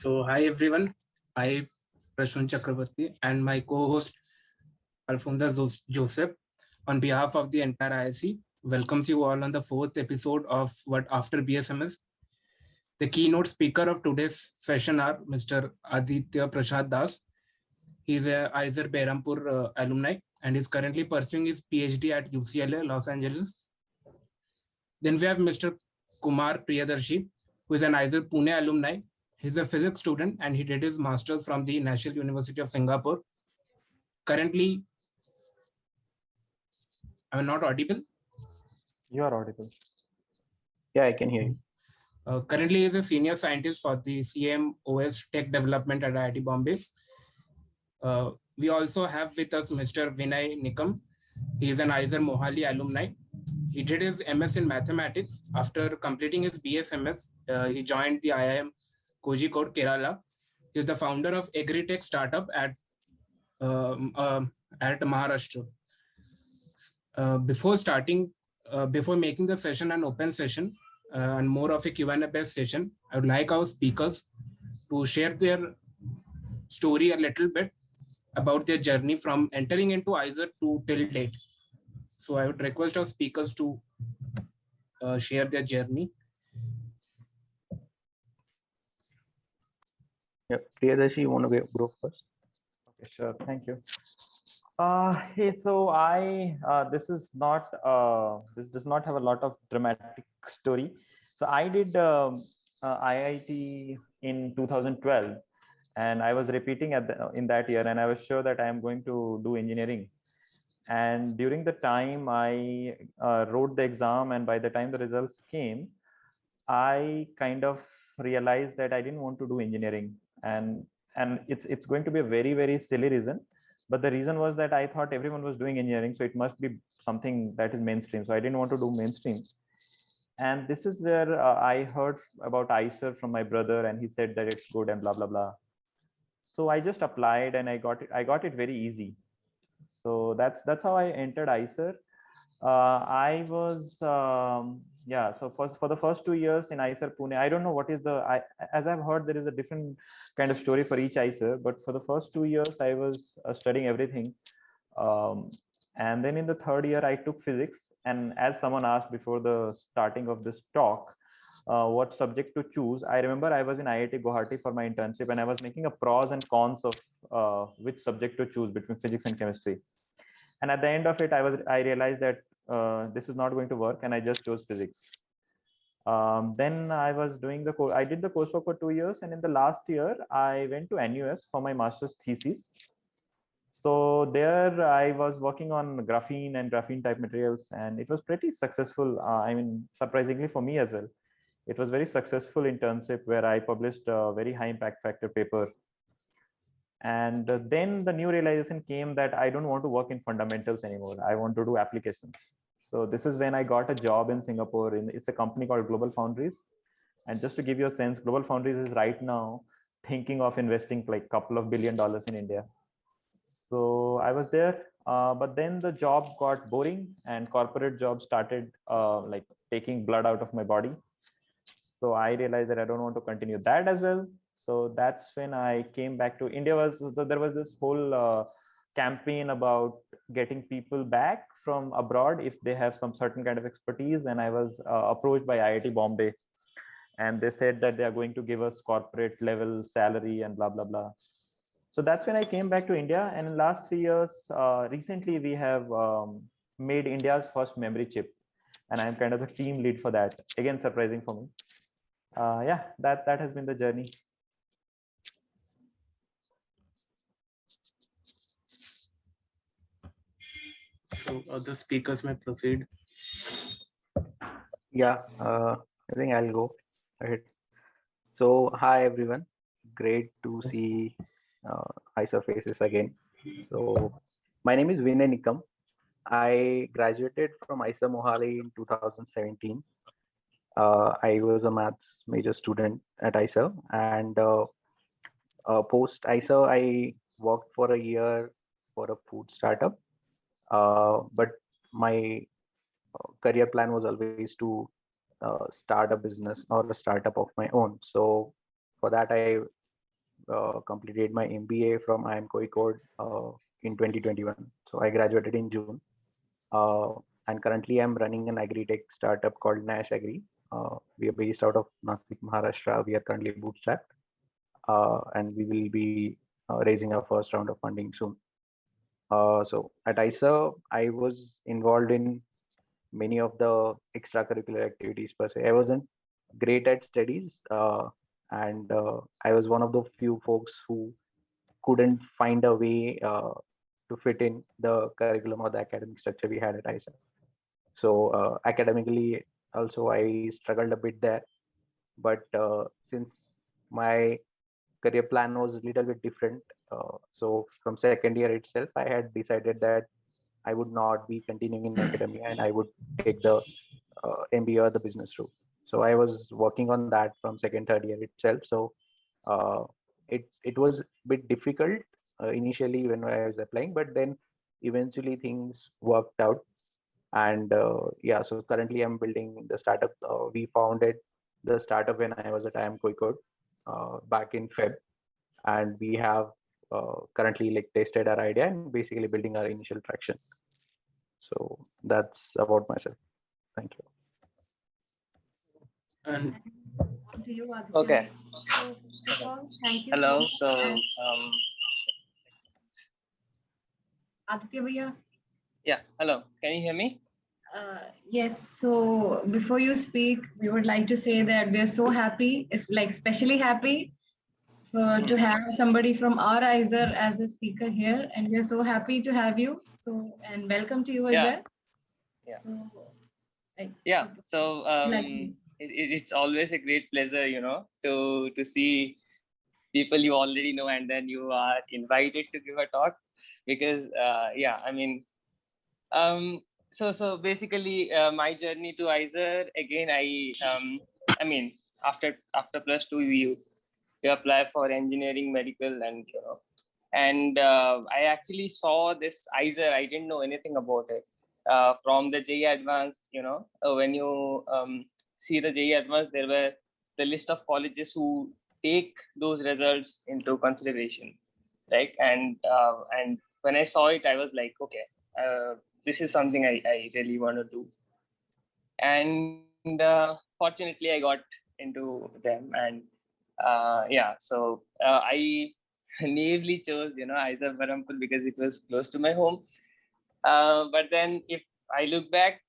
So, hi everyone. I, Prashun Chakravarti, and my co-host Alfonso Joseph, on behalf of the entire IIC, welcomes you all on the fourth episode of What After BSMS. The keynote speaker of today's session are Mr. Aditya Prasad Das. He is a IISER Behrampur alumni and is currently pursuing his PhD at UCLA, Los Angeles. Then we have Mr. Kumar Priyadarshi, who is an IISER Pune alumni. He's a physics student and he did his master's from the National University of Singapore. Currently, I'm not audible. You are audible. Yeah, I can hear you. Currently, he is a senior scientist for the CMOS Tech Development at IIT Bombay. We also have with us Mr. Vinay Nikam. He is an IISER Mohali alumni. He did his MS in mathematics. After completing his BSMS, he joined the IIM Kozhikode, Kerala. He is the founder of Agritech startup at Maharashtra. Before making the session an open session and more of a Q&A based session, I would like our speakers to share their story a little bit about their journey from entering into IISER to till date. So I would request our speakers to share their journey. Yeah, Priyadarshi, you want to go first? Okay, sure. Thank you. Hey, so this does not have a lot of dramatic story. So I did IIT in 2012, and I was repeating in that year, and I was sure that I am going to do engineering. And during the time I wrote the exam, and by the time the results came, I kind of realized that I didn't want to do engineering, and it's going to be a very, very silly reason. But the reason was that I thought everyone was doing engineering, so it must be something that is mainstream. So I didn't want to do mainstream. And this is where I heard about IISER from my brother, and he said that it's good and blah, blah, blah. So I just applied and I got it very easy. So that's how I entered IISER. I was so for the first 2 years in IISER Pune, I don't know what is as I've heard, there is a different kind of story for each IISER, but for the first 2 years I was studying everything, and then in the third year I took physics. And as someone asked before the starting of this talk, what subject to choose, I remember I was in IIT Guwahati for my internship, and I was making a pros and cons of which subject to choose between physics and chemistry. And at the end of it, I realized that this is not going to work, and I just chose physics. Then I was doing I did the coursework for 2 years, and in the last year, I went to NUS for my master's thesis. So there I was working on graphene and graphene type materials, and it was pretty successful. I mean, surprisingly for me as well, it was very successful internship where I published a very high impact factor paper. And then the new realization came that I don't want to work in fundamentals anymore. I want to do applications. So this is when I got a job in Singapore. It's a company called Global Foundries. And just to give you a sense, Global Foundries is right now thinking of investing like a couple of $1 billion in India. So I was there, but then the job got boring and corporate jobs started like taking blood out of my body. So I realized that I don't want to continue that as well. So that's when I came back to India. There was this whole campaign about getting people back from abroad if they have some certain kind of expertise. And I was approached by IIT Bombay, and they said that they are going to give us corporate level salary and blah, blah, blah. So that's when I came back to India. And in the last 3 years, recently we have made India's first memory chip. And I'm kind of the team lead for that. Again, surprising for me. Yeah, that has been the journey. So other speakers may proceed. Yeah, I think I'll go ahead. So hi everyone, great to see IISER faces again. So my name is Vinay Nikam. I graduated from IISER Mohali in 2017. I was a maths major student at IISER, and post IISER, I worked for a year for a food startup. But my career plan was always to start a business or a startup of my own. So for that, I completed my MBA from IIM Kozhikode in 2021. So I graduated in June. And currently I'm running an agri-tech startup called Nash Agri. We are based out of Nashik, Maharashtra. We are currently bootstrapped, and we will be raising our first round of funding soon. So at ISA, I was involved in many of the extracurricular activities per se. I wasn't great at studies, and I was one of the few folks who couldn't find a way to fit in the curriculum or the academic structure we had at ISA. So academically, also I struggled a bit there. But since my career plan was a little bit different, so from second year itself, I had decided that I would not be continuing in academia and I would take the MBA or the business route. So I was working on that from second, third year itself. So it was a bit difficult initially when I was applying, but then eventually things worked out. And yeah, so currently I'm building the startup. We founded the startup when I was at IIM Kozhikode back in Feb, and we have currently like tested our idea and basically building our initial traction. So that's about myself. Thank you. And On to you, Aditya. Okay. So, first of all, thank you. Hello. So, Aditya Bhaiya. yeah. Hello. Can you hear me? Yes, so before you speak, we would like to say that we are so happy, it's like especially happy to have somebody from our ISER as a speaker here, and we are so happy to have you. So, and welcome to you as Yeah. well. Yeah. So, Yeah. okay. So, it's always a great pleasure, to see people you already know, and then you are invited to give a talk, because yeah, I mean, so basically my journey to ISER, again, I mean, after +2 you apply for engineering, medical, and I actually saw this ISER. I didn't know anything about it from the JEE Advanced. When you see the JEE Advanced, there were the list of colleges who take those results into consideration, right? And when I saw it, I was like, okay, this is something I really want to do. And fortunately, I got into them, and yeah, so I naively chose, ISER Berhampur because it was close to my home. But then if I look back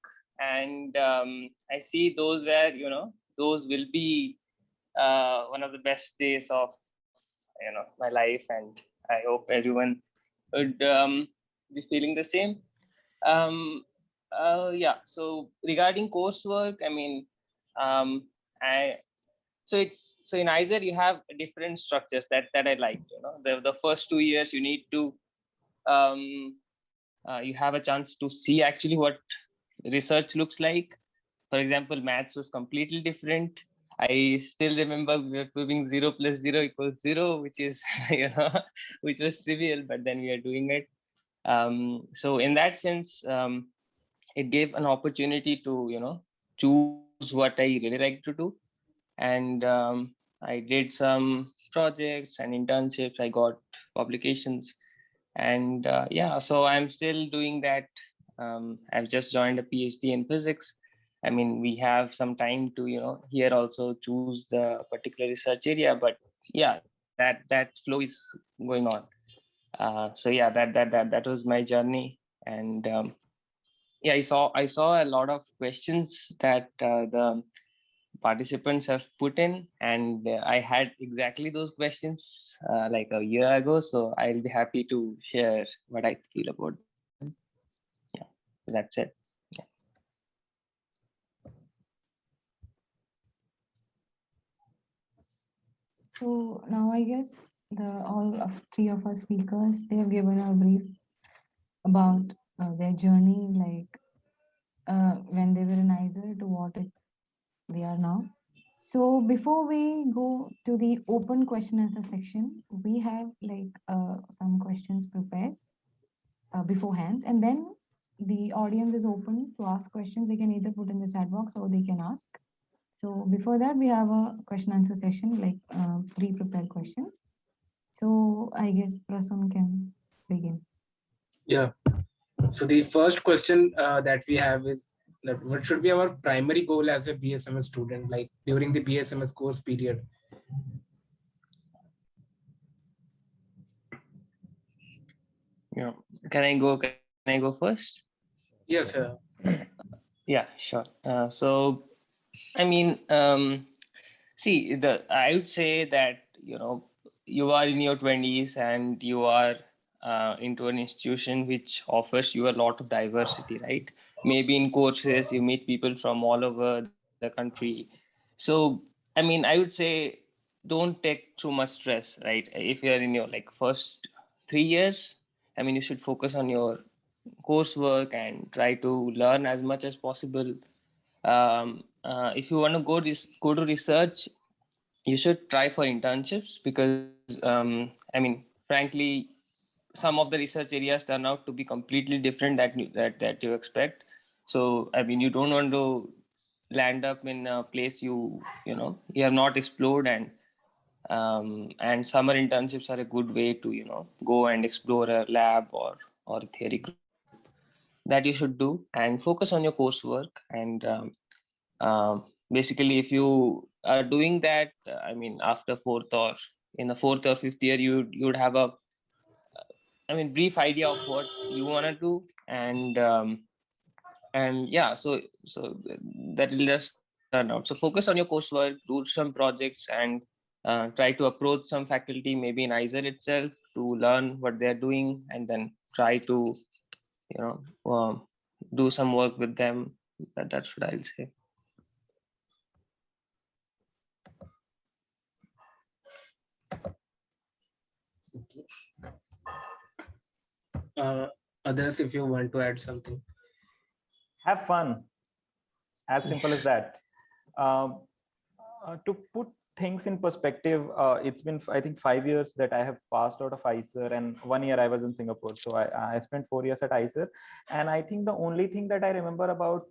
and I see those where, those will be one of the best days of, my life, and I hope everyone would be feeling the same. Yeah, so regarding coursework, I mean, so in ISER you have different structures that I liked. The first 2 years you need to you have a chance to see actually what research looks like. For example, maths was completely different. I still remember we were proving 0 + 0 = 0, which is which was trivial, but then we are doing it. So in that sense, it gave an opportunity to choose what I really like to do. And I did some projects and internships. I got publications, and yeah, so I'm still doing that. I've just joined a PhD in physics. I mean, we have some time to here also choose the particular research area, but yeah, that flow is going on. So yeah, that was my journey. And yeah, I saw a lot of questions that the participants have put in, and I had exactly those questions like a year ago, so I'll be happy to share what I feel about them. Yeah, that's it. Yeah. So now I guess all of three of our speakers, they have given a brief about their journey, like when they were in ISER to what they are now. So before we go to the open question answer section, we have like some questions prepared beforehand, and then the audience is open to ask questions. They can either put in the chat box or they can ask. So before that, we have a question answer session, like pre-prepared questions. So I guess Prasun can begin. Yeah. So the first question that we have is that what should be our primary goal as a BSMS student, like during the BSMS course period? Yeah. Can I go first? Yes, sir. Yeah, sure. So I mean, see, I would say that you are in your 20s and you are into an institution which offers you a lot of diversity, right? Maybe in courses you meet people from all over the country. So I mean, I would say don't take too much stress, right? If you're in your like first 3 years, I mean, you should focus on your coursework and try to learn as much as possible. If you want to go to research, you should try for internships because I mean, frankly, some of the research areas turn out to be completely different that you expect. So I mean, you don't want to land up in a place you have not explored, and summer internships are a good way to go and explore a lab or a theory group that you should do, and focus on your coursework. And basically, if you are doing that, I mean, after fourth or in the fourth or fifth year, you would have a, I mean, brief idea of what you want to do, and yeah, so that will just turn out. So focus on your coursework, do some projects, and try to approach some faculty, maybe in ISER itself, to learn what they're doing, and then try to you know do some work with them. That's what I'll say. Others, if you want to add something. Have fun. As simple as that. To put things in perspective, it's been, I think, 5 years that I have passed out of ISER, and 1 year I was in Singapore. So I spent 4 years at ISER. And I think the only thing that I remember about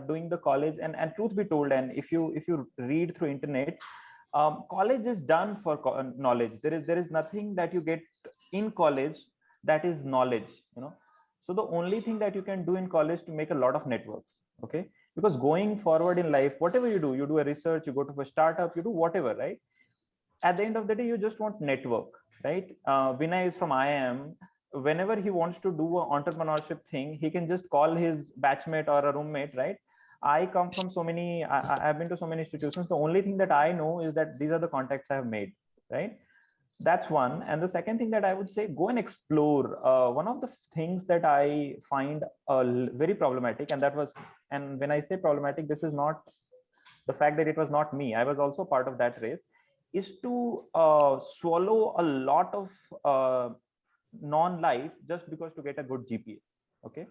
doing the college, and truth be told, and if you read through internet, college is done for knowledge. There is nothing that you get in college that is knowledge, So the only thing that you can do in college to make a lot of networks, okay? Because going forward in life, whatever you do a research, you go to a startup, you do whatever, right? At the end of the day, you just want network, right? Vinay is from IIM. Whenever he wants to do an entrepreneurship thing, he can just call his batchmate or a roommate, right? I come from I've been to so many institutions. The only thing that I know is that these are the contacts I have made, right? That's one. And the second thing that I would say, go and explore. One of the things that I find very problematic, and when I say problematic, this is not the fact that it was not me, I was also part of that race, is to swallow a lot of non-life just because to get a good GPA. Okay.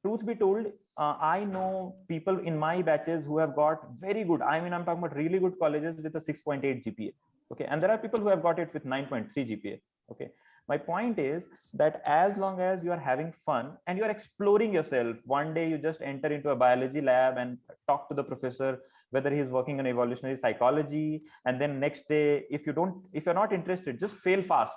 Truth be told, I know people in my batches who have got very good, I mean, I'm talking about really good colleges with a 6.8 GPA. Okay. And there are people who have got it with 9.3 GPA. Okay. My point is that as long as you are having fun and you are exploring yourself, one day you just enter into a biology lab and talk to the professor, whether he's working on evolutionary psychology, and then next day, if you're not interested, just fail fast,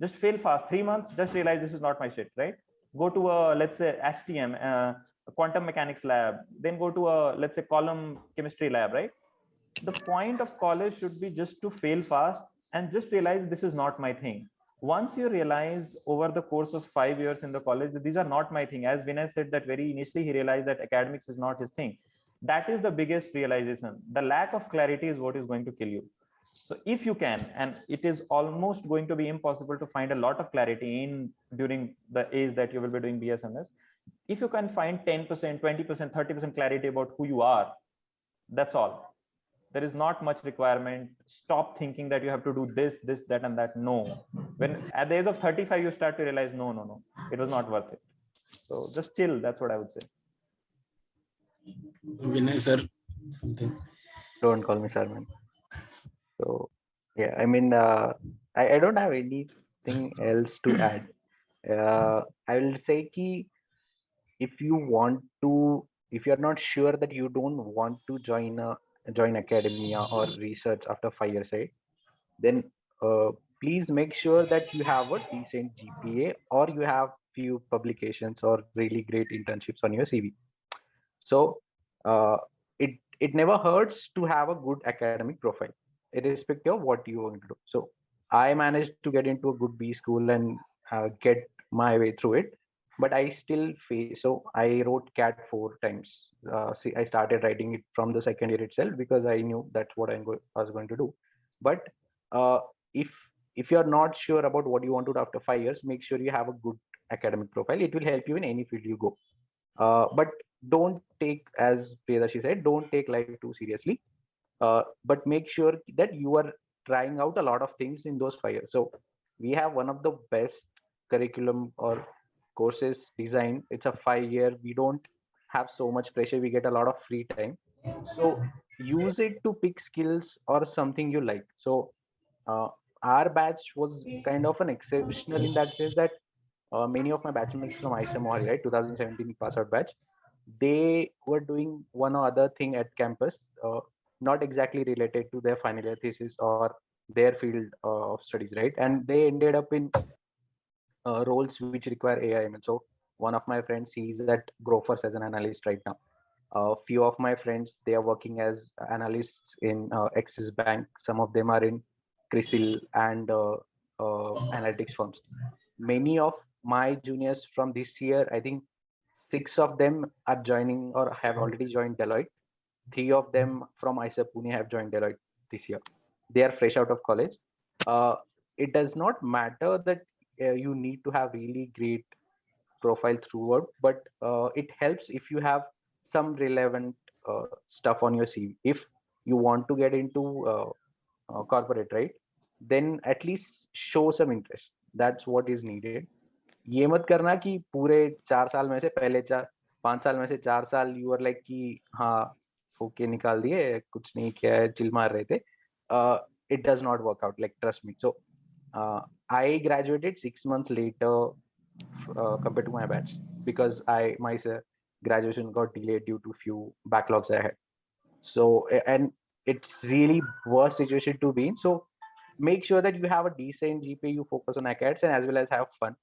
just fail fast. 3 months, just realize this is not my shit, right? Go to a, let's say, STM, a quantum mechanics lab, then go to a, let's say, column chemistry lab, right? The point of college should be just to fail fast and just realize this is not my thing. Once you realize over the course of 5 years in the college that these are not my thing, as Vinay said that very initially he realized that academics is not his thing. That is the biggest realization. The lack of clarity is what is going to kill you. So if you can, and it is almost going to be impossible to find a lot of clarity during the age that you will be doing BSMS, if you can find 10%, 20%, 30% clarity about who you are, that's all. There is not much requirement. Stop thinking that you have to do this, that, and that. No. When at the age of 35, you start to realize, no, it was not worth it. So just chill. That's what I would say. Vinay, sir, something. Don't call me sir, man. So yeah, I mean, I don't have anything else to add. I will say ki if you're not sure that you don't want to join academia or research after 5 years, right? Then please make sure that you have a decent GPA or you have few publications or really great internships on your CV. So uh, it never hurts to have a good academic profile, irrespective of what you want to do. So I managed to get into a good B school and get my way through it, but I still face. So I wrote CAT 4 times. See, I started writing it from the second year itself because I knew that's what I was going to do. But uh, if if you're not sure about what you want to do after 5 years, make sure you have a good academic profile. It will help you in any field you go. But don't take, as Priyadarshi said, don't take life too seriously. But make sure that you are trying out a lot of things in those 5 years. So we have one of the best curriculum or courses design. It's a 5 year. We don't have so much pressure. We get a lot of free time. So use it to pick skills or something you like. So uh, our batch was kind of an exceptional in that sense that many of my batchmates from ISA Mohali, right, 2017 pass out batch, they were doing one or other thing at campus, not exactly related to their final year thesis or their field of studies, right? And they ended up in roles which require AI/ML. So one of my friends, he's at Grofers as an analyst right now. A few of my friends, they are working as analysts in Axis Bank. Some of them are in CRISIL and analytics firms. Many of my juniors from this year, I think 6 of them are joining or have already joined Deloitte. 3 of them from ISA Pune have joined Deloitte this year. They are fresh out of college. Uh, it does not matter that you need to have really great profile throughout, but it helps if you have some relevant stuff on your CV. If you want to get into corporate, right, then at least show some interest. That's what is needed. ये मत करना कि पूरे 4 साल में से पहले 5 साल में से 4 साल यू आर लाइक कि हाँ फूके निकाल दिए, कुछ नहीं किया है, चिल मार रहे थे. It does not work out, like trust me. So I graduated 6 months later compared to my batch because my graduation got delayed due to few backlogs I had. So and it's really worst situation to be in. So make sure that you have a decent GPA, you focus on acads and as well as have fun.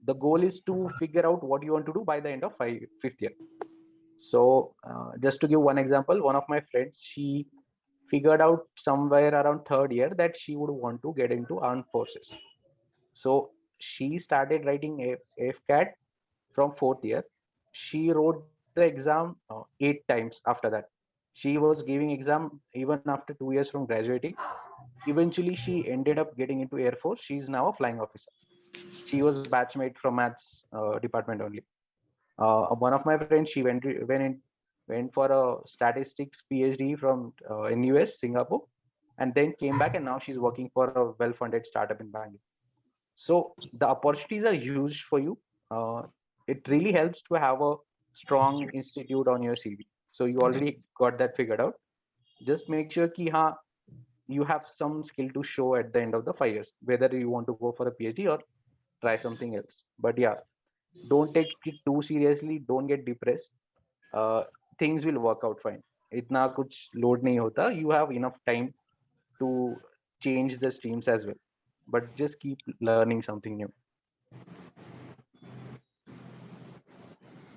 The goal is to figure out what you want to do by the end of fifth year. So just to give one example, one of my friends, she figured out somewhere around third year that she would want to get into armed forces. So she started writing AFCAT from fourth year. She wrote the exam 8 times after that. She was giving exam even after 2 years from graduating. Eventually, she ended up getting into Air Force. She's now a flying officer. She was batchmate from maths department only. One of my friends, she went for a statistics PhD from in US, Singapore, and then came back, and now she's working for a well-funded startup in Bangalore. So the opportunities are huge for you. It really helps to have a strong institute on your CV. So you already got that figured out. Just make sure ki you have some skill to show at the end of the 5 years, whether you want to go for a PhD or try something else. But yeah, don't take it too seriously. Don't get depressed. Things will work out fine. Itna kuch load nahi hota. You have enough time to change the streams as well. But just keep learning something new.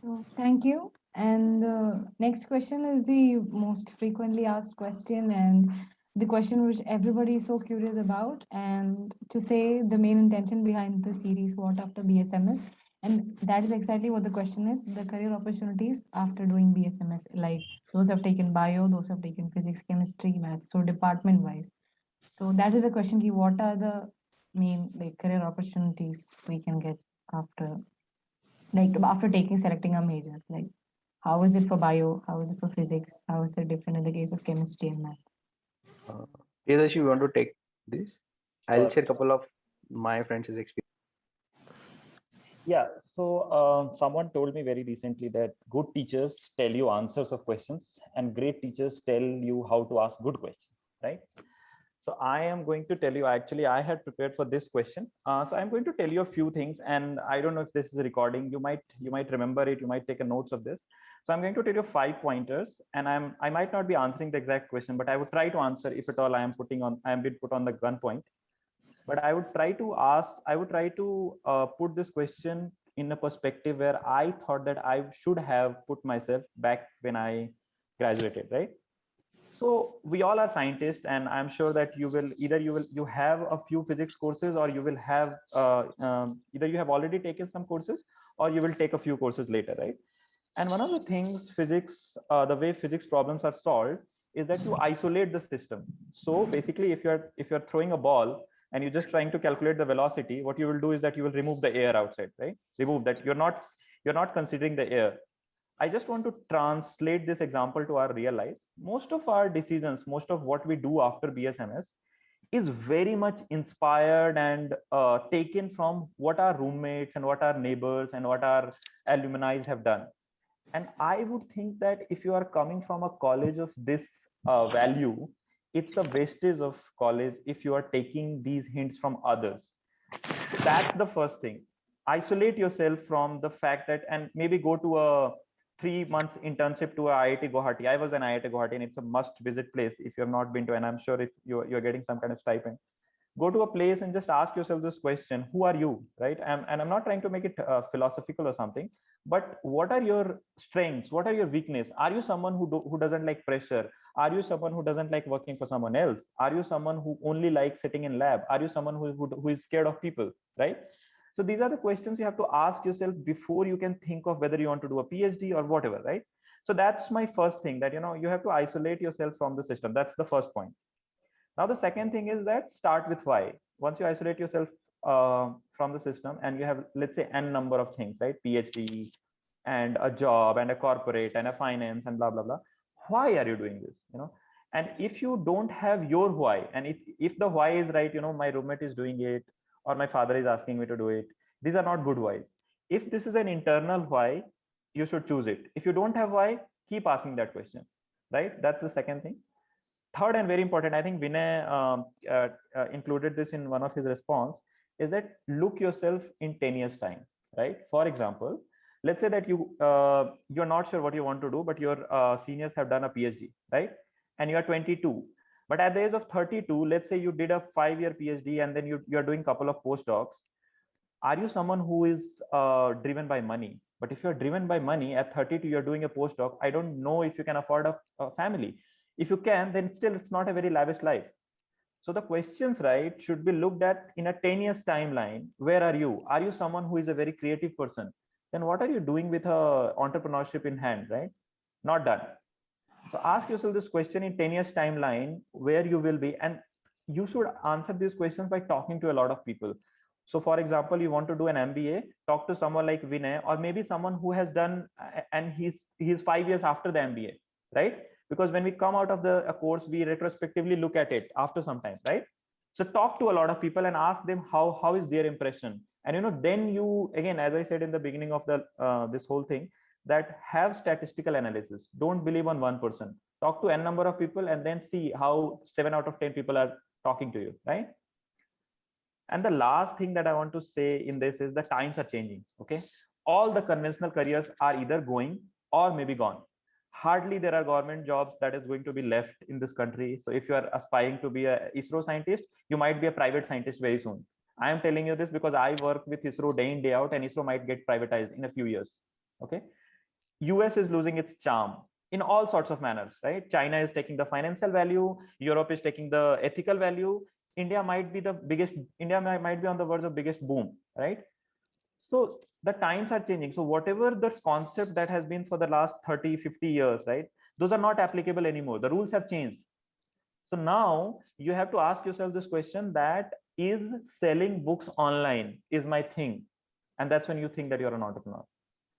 So thank you. And the next question is the most frequently asked question and the question which everybody is so curious about. And to say the main intention behind the series, What After BSMS? And that is exactly what the question is, the career opportunities after doing BSMS, like those have taken bio, those have taken physics, chemistry, maths, so department wise. So that is the question, what are the main like career opportunities we can get after taking selecting our majors, like how is it for bio, how is it for physics, how is it different in the case of chemistry and math? Priyadarshi, you want to take this? I'll share a couple of my friends' experience. Yeah, so someone told me very recently that good teachers tell you answers of questions and great teachers tell you how to ask good questions, right? So I am going to tell you, actually, I had prepared for this question. So I'm going to tell you a few things, and I don't know if this is a recording. You might remember it. You might take a notes of this. So I'm going to tell you 5 pointers, and I might not be answering the exact question, but I would try to answer if at all I am being put on the gunpoint. But I would try to put this question in a perspective where I thought that I should have put myself back when I graduated, right? So we all are scientists, and I'm sure that you have a few physics courses, or you will have either you have already taken some courses, or you will take a few courses later, right? And one of the things the way physics problems are solved is that you isolate the system. So basically, if you're throwing a ball and you're just trying to calculate the velocity, what you will do is that you will remove the air outside, right? Remove that. You're not considering the air. I just want to translate this example to our real lives. Most of our decisions, most of what we do after BSMS is very much inspired and taken from what our roommates and what our neighbors and what our alumni have done. And I would think that if you are coming from a college of this value, it's a wastage of college if you are taking these hints from others. So that's the first thing. Isolate yourself from the fact that, and maybe go to a 3 months internship to IIT Guwahati. I was in IIT Guwahati, and it's a must visit place if you have not been to, and I'm sure if you're getting some kind of stipend, go to a place and just ask yourself this question: who are you, right? And I'm not trying to make it philosophical or something, but what are your strengths? What are your weakness? Are you someone who doesn't like pressure? Are you someone who doesn't like working for someone else? Are you someone who only likes sitting in lab? Are you someone who is scared of people, right? So these are the questions you have to ask yourself before you can think of whether you want to do a PhD or whatever, right? So that's my first thing, that you have to isolate yourself from the system. That's the first point. Now, the second thing is that start with why. Once you isolate yourself from the system, and you have, let's say, n number of things, right? PhD and a job and a corporate and a finance and blah, blah, blah. Why are you doing this? And if you don't have your why, and if the why is right, my roommate is doing it, or my father is asking me to do it, these are not good whys. If this is an internal why, you should choose it. If you don't have why, keep asking that question, right? That's the second thing. Third, and very important, I think Vinay included this in one of his response, is that look yourself in 10 years time, right? For example, let's say that you're not sure what you want to do, but your seniors have done a PhD, right? And you are 22. But at the age of 32, let's say you did a 5-year PhD, and then you're doing a couple of postdocs. Are you someone who is driven by money? But if you're driven by money at 32, you're doing a postdoc, I don't know if you can afford a family. If you can, then still it's not a very lavish life. So the questions, right, should be looked at in a 10 years timeline. Where are you? Are you someone who is a very creative person? Then what are you doing with entrepreneurship in hand, right? Not done. So ask yourself this question in 10 years timeline, where you will be. And you should answer these questions by talking to a lot of people. So for example, you want to do an MBA, talk to someone like Vinay, or maybe someone who has done, and he's 5 years after the MBA, right? Because when we come out of the course, we retrospectively look at it after some time, right? So talk to a lot of people and ask them how is their impression. And then you, again, as I said in the beginning of the this whole thing, that have statistical analysis. Don't believe on one person. Talk to n number of people, and then see how 7 out of 10 people are talking to you, right? And the last thing that I want to say in this is the times are changing. Okay, all the conventional careers are either going or maybe gone. Hardly there are government jobs that is going to be left in this country. So if you are aspiring to be a ISRO scientist, you might be a private scientist very soon. I am telling you this because I work with ISRO day in, day out, and ISRO might get privatized in a few years. Okay, US is losing its charm in all sorts of manners, right? China is taking the financial value, Europe is taking the ethical value. India might be might be on the verge of biggest boom, right? So the times are changing. So whatever the concept that has been for the last 30, 50 years, right? Those are not applicable anymore. The rules have changed. So now you have to ask yourself this question, that is selling books online is my thing. And that's when you think that you're an entrepreneur,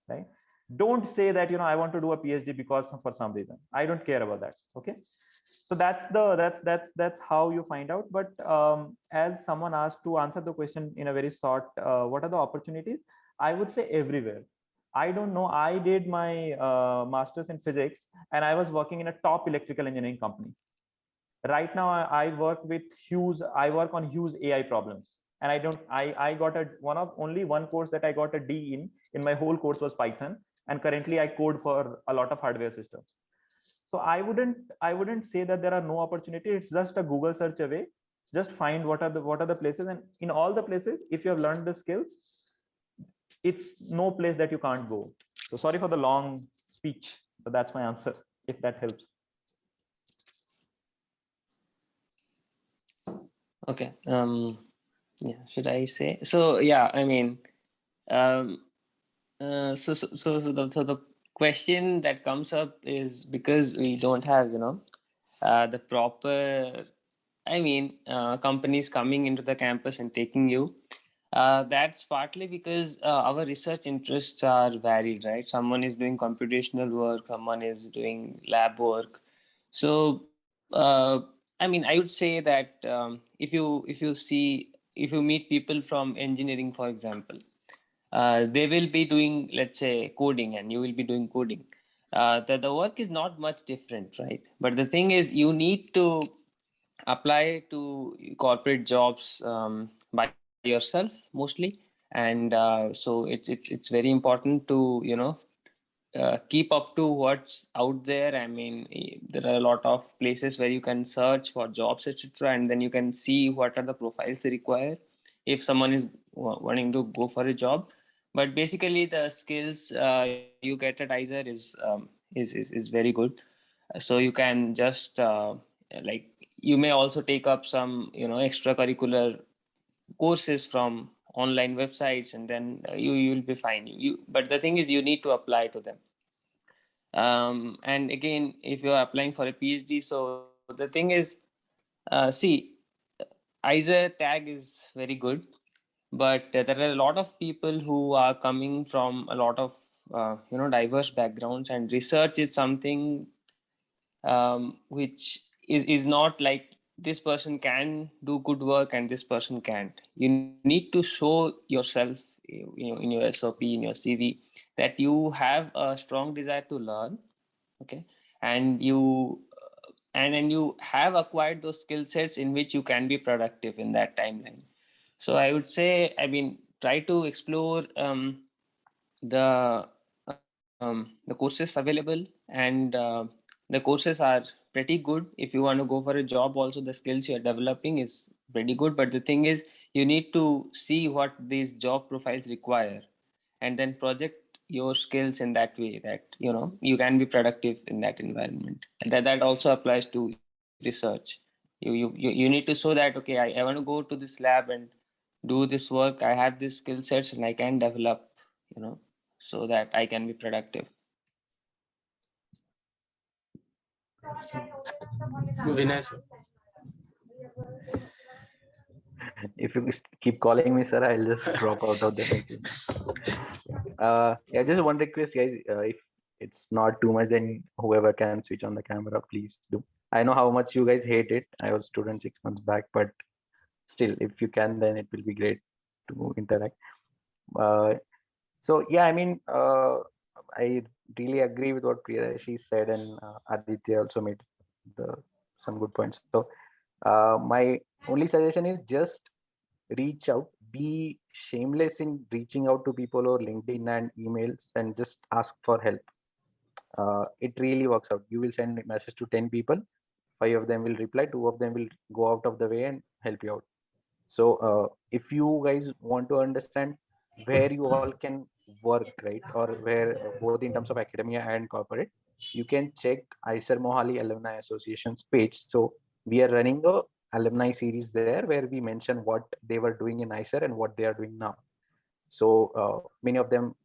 right? Don't say that, I want to do a PhD because for some reason. I don't care about that. Okay. So that's how you find out. But as someone asked, to answer the question in a very short, what are the opportunities? I would say everywhere. I don't know. I did my master's in physics, and I was working in a top electrical engineering company. Right now, I work on huge AI problems. And I got only one course that I got a D in my whole course was Python. And currently I code for a lot of hardware systems. So I wouldn't say that there are no opportunities. It's just a Google search away. just find what are the places, and in all the places, if you have learned the skills, it's no place that you can't go. So sorry for the long speech, but that's my answer, if that helps. Okay. Yeah. Should I say? So yeah. I mean, um, so the question that comes up is because we don't have, the proper, I mean, companies coming into the campus and taking you. That's partly because our research interests are varied, right? Someone is doing computational work, someone is doing lab work. So, I mean, I would say that if you meet people from engineering, for example, they will be doing, let's say, coding, and you will be doing coding. The work is not much different, right? But the thing is, you need to apply to corporate jobs by yourself mostly, and so it's very important to keep up to what's out there. I mean, there are a lot of places where you can search for jobs, etc., and then you can see what are the profiles they require if someone is wanting to go for a job. But basically, the skills you get at ISER is very good. So you can just like you may also take up some extracurricular courses from online websites, and then you'll be fine. But the thing is, you need to apply to them. And again, if you're applying for a PhD, so the thing is, see, ISER tag is very good, but there are a lot of people who are coming from a lot of diverse backgrounds, and research is something which is not like this person can do good work and this person can't. You need to show yourself, in your SOP, in your CV, that you have a strong desire to learn, okay, and you have acquired those skill sets in which you can be productive in that timeline. So I would say, I mean, try to explore the the courses available, and the courses are pretty good. If you want to go for a job also, the skills you're developing is pretty good. But the thing is, you need to see what these job profiles require, and then project your skills in that way that you can be productive in that environment. And that also applies to research. You need to show that, okay, I want to go to this lab and do this work. I have these skill sets and I can develop, so that I can be productive. Vinay, sir. If you keep calling me sir, I'll just drop out of the meeting. Yeah, just one request, guys. If it's not too much, then whoever can switch on the camera, please do. I know how much you guys hate it. I was student 6 months back, but still, if you can, then it will be great to interact. So yeah, I mean, I really agree with what Priyadarshan said, and Aditya also made some good points. So my only suggestion is just reach out, be shameless in reaching out to people or LinkedIn and emails, and just ask for help. It really works out. You will send a message to 10 people, 5 of them will reply, 2 of them will go out of the way and help you out. So if you guys want to understand where you all can work, right, or where both in terms of academia and corporate, you can check ISER Mohali Alumni Association's page. So we are running a alumni series there where we mention what they were doing in ISER and what they are doing now. So many of them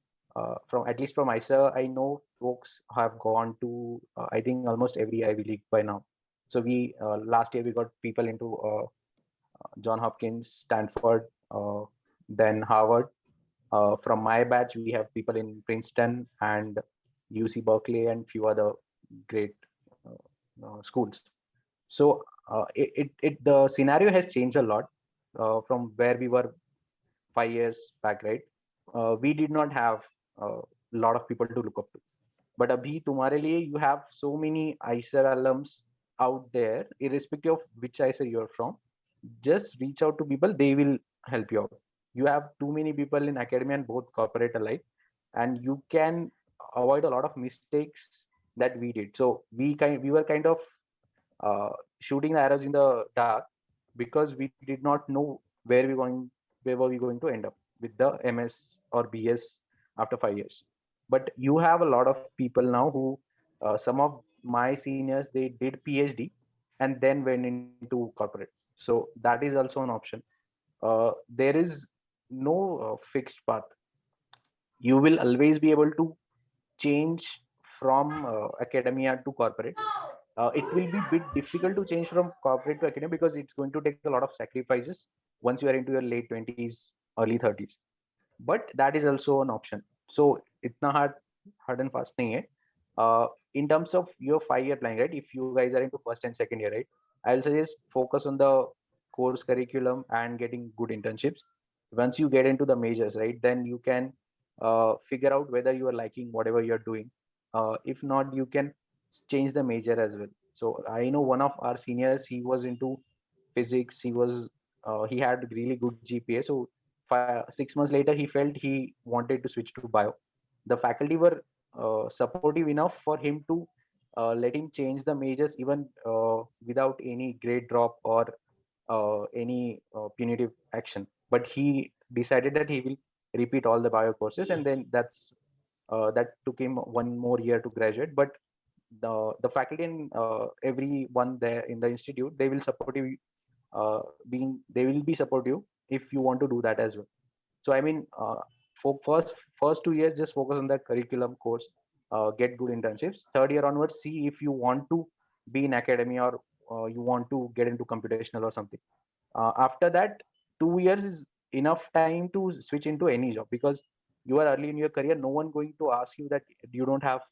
from at least from ISER, I know folks have gone to I think almost every Ivy League by now. So we last year we got people into John Hopkins, Stanford, then Harvard. From my batch, we have people in Princeton and UC Berkeley and few other great schools. So the scenario has changed a lot from where we were 5 years back, right? We did not have a lot of people to look up to. But abhi tumhare liye, you have so many ISER alums out there, irrespective of which ISER you're from. Just reach out to people, they will help you out. You have too many people in academia and both corporate alike, and you can avoid a lot of mistakes that we did. So we were kind of shooting the arrows in the dark, because we did not know where were we going to end up with the MS or BS after 5 years. But you have a lot of people now who, some of my seniors, they did PhD and then went into corporate. So that is also an option. There is no fixed path. You will always be able to change from academia to corporate. It will be a bit difficult to change from corporate to academia because it's going to take a lot of sacrifices once you are into your late 20s, early 30s. But that is also an option. So itna hard and fast nahi hai. In terms of your 5-year plan, right? If you guys are into first and second year, right? I'll suggest focus on the course curriculum and getting good internships. Once you get into the majors, right, then you can figure out whether you are liking whatever you're doing. If not, you can change the major as well. So I know one of our seniors, he was into physics. He had really good GPA. So 6 months later, he felt he wanted to switch to bio. The faculty were supportive enough for him to let him change the majors even without any grade drop or any punitive action. But he decided that he will repeat all the bio courses, and then that took him 1 more year to graduate. But the faculty and everyone there in the institute, they will support you. They will be supportive if you want to do that as well. So I mean, for first 2 years, just focus on the curriculum course, get good internships. Third year onwards, see if you want to be in academia or you want to get into computational or something. After that, 2 years is enough time to switch into any job, because you are early in your career. No one going to ask you that you don't have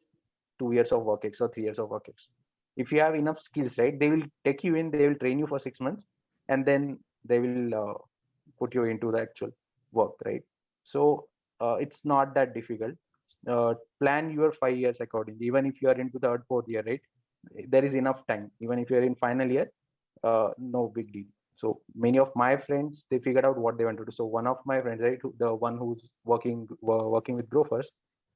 2 years of work ex or 3 years of work ex. If you have enough skills, right, they will take you in, they will train you for 6 months, and then they will put you into the actual work, right? So it's not that difficult. Plan your 5 years accordingly. Even if you are into third, fourth year, right, there is enough time. Even if you are in final year, no big deal. So many of my friends, they figured out what they want to do. So one of my friends, right, the one who's working with Grofers,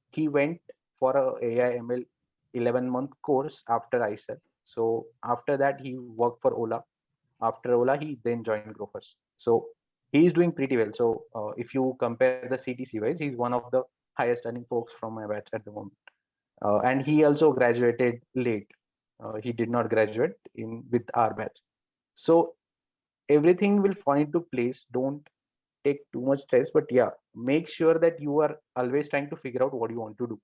he went for a AI ML 11-month course after ICER. So after that, he worked for Ola. After Ola, he then joined Grofers. So he is doing pretty well. So if you compare the CTC wise, he's one of the highest earning folks from my batch at the moment. And he also graduated late. He did not graduate in with our batch. So everything will fall into place. Don't take too much stress, but yeah, make sure that you are always trying to figure out what you want to do,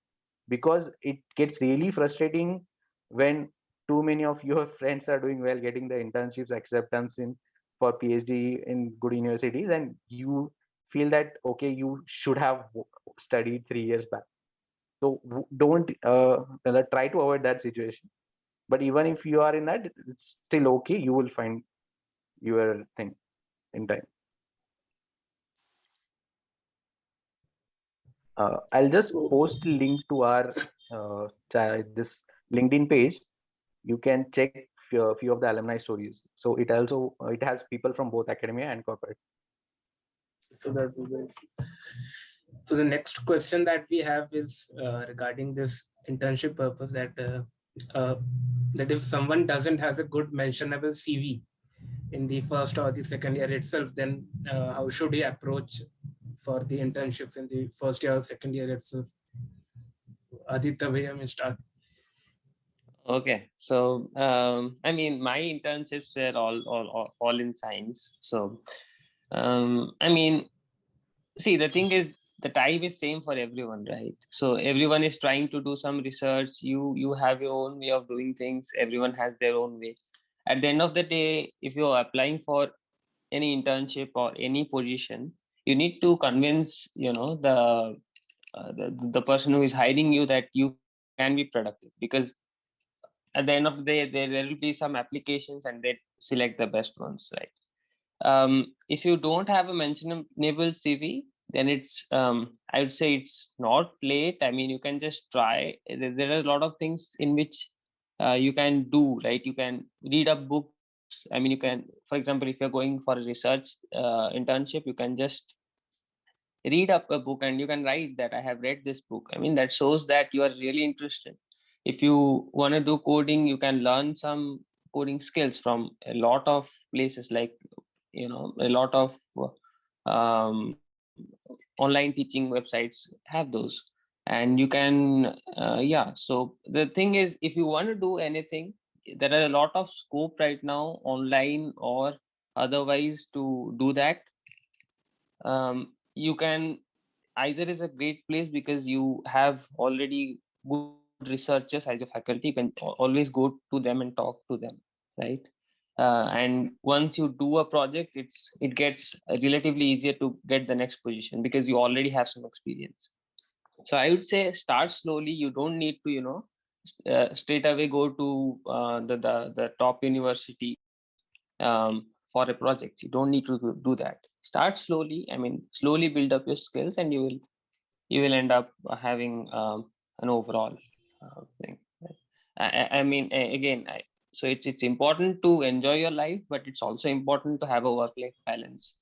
because it gets really frustrating when too many of your friends are doing well, getting the internships, acceptance in for PhD in good universities, and you feel that okay, you should have studied 3 years back. So don't try to avoid that situation. But even if you are in that, it's still okay. You will find your thing in time. I'll just post a link to our this LinkedIn page. You can check few of the alumni stories. So it has people from both academia and corporate. So that will be. So the next question that we have is regarding this internship purpose, that if someone doesn't has a good mentionable CV in the first or the second year itself, then how should he approach for the internships in the first year or second year itself? Aditya, Bhaiya may start. Okay, so I mean, my internships were all in science. So I mean, see, the thing is, the time is same for everyone, right? So everyone is trying to do some research. You have your own way of doing things. Everyone has their own way. At the end of the day, if you're applying for any internship or any position, you need to convince the person who is hiring you that you can be productive, because at the end of the day there will be some applications and they select the best ones, right? If you don't have a mentionable CV, then it's I would say it's not late. I mean, you can just try. There are a lot of things in which you can do, right? You can read a book. I mean, you can, for example, if you're going for a research internship, you can just read up a book and you can write that I have read this book. I mean, that shows that you are really interested. If you want to do coding, you can learn some coding skills from a lot of places, like a lot of um, online teaching websites have those, and you can so the thing is, if you want to do anything, there are a lot of scope right now online or otherwise to do that. You can Either is a great place because you have already good researchers as a faculty. You can always go to them and talk to them, right? And once you do a project, it gets relatively easier to get the next position because you already have some experience. So I would say start slowly. You don't need to straight away go to the top university for a project. You don't need to do that. Start slowly. I mean, slowly build up your skills, and you will end up having an overall thing. I mean, again, so it's important to enjoy your life, but it's also important to have a work-life balance,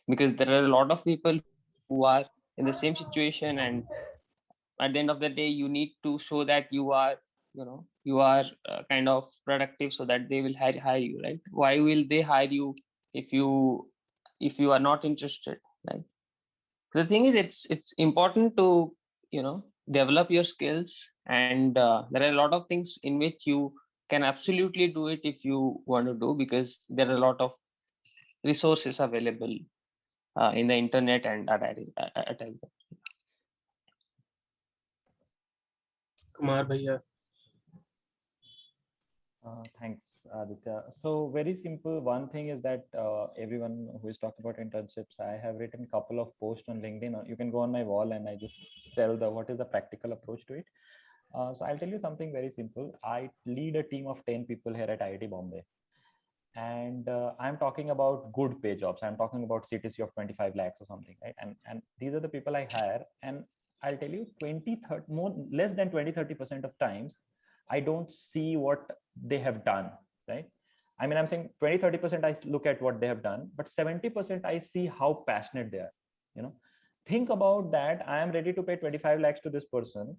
because there are a lot of people who are in the same situation, and at the end of the day, you need to show that you are kind of productive, so that they will hire you, right? Why will they hire you if you are not interested, right? The thing is, it's important to develop your skills, and there are a lot of things in which you can absolutely do it if you want to do, because there are a lot of resources available in the internet and at Kumar Bhaiya. Thanks, Aditya. So very simple. One thing is that everyone who is talking about internships, I have written a couple of posts on LinkedIn. You can go on my wall and I just tell what is the practical approach to it. So I'll tell you something very simple. I lead a team of 10 people here at IIT Bombay. And I'm talking about good pay jobs. I'm talking about CTC of 25 lakhs or something, right? And these are the people I hire. And I'll tell you, less than 20-30% of times, I don't see what they have done, right? I mean, I'm saying 20-30% I look at what they have done, but 70% I see how passionate they are. Think about that. I am ready to pay 25 lakhs to this person,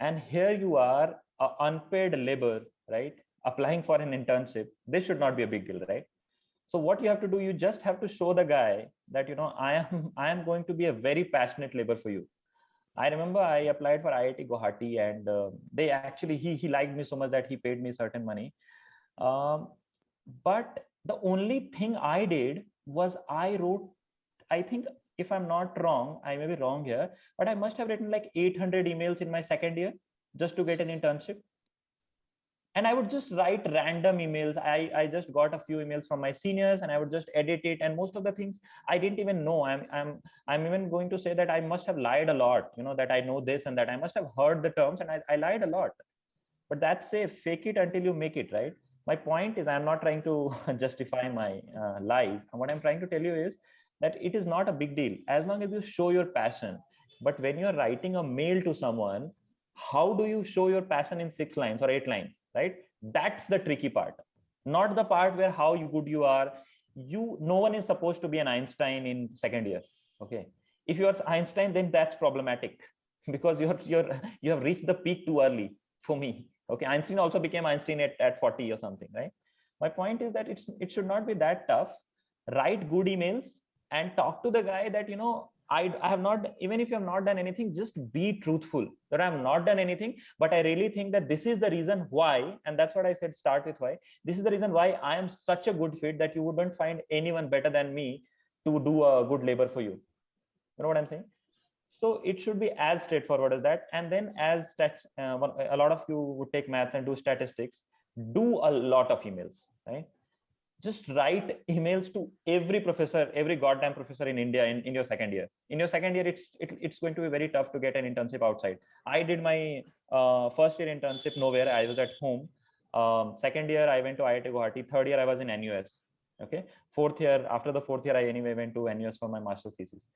and here you are, unpaid labor, right? Applying for an internship. This should not be a big deal, right? So what you have to do, you just have to show the guy that I am going to be a very passionate labor for you. I remember I applied for IIT Guwahati, and they actually he liked me so much that he paid me certain money. But the only thing I did was I wrote, I think, if I'm not wrong, I may be wrong here, but I must have written like 800 emails in my second year just to get an internship. And I would just write random emails. I just got a few emails from my seniors, and I would just edit it. And most of the things I didn't even know. I'm even going to say that I must have lied a lot, that I know this and that. I must have heard the terms, and I lied a lot. But that's safe. Fake it until you make it, right? My point is, I'm not trying to justify my lies. And what I'm trying to tell you is that it is not a big deal as long as you show your passion. But when you're writing a mail to someone, how do you show your passion in 6 lines or 8 lines, right? That's the tricky part, not the part where how good you are. No one is supposed to be an Einstein in second year. Okay, if you are Einstein, then that's problematic because you have reached the peak too early for me. Okay, Einstein also became Einstein at 40 or something, right? My point is that it should not be that tough. Write good emails and talk to the guy that I have not, even if you have not done anything, just be truthful that I have not done anything, but I really think that this is the reason why. And that's what I said, start with why. This is the reason why I am such a good fit that you wouldn't find anyone better than me to do a good labor for you. You know what I'm saying? So it should be as straightforward as that. And then as a lot of you would take maths and do statistics, do a lot of emails, right? Just write emails to every professor, every goddamn professor in India in your second year. In your second year, it's going to be very tough to get an internship outside. I did my first year internship nowhere. I was at home. Second year, I went to IIT Guwahati. Third year, I was in NUS. Okay. Fourth year, after the fourth year, I anyway went to NUS for my master's thesis.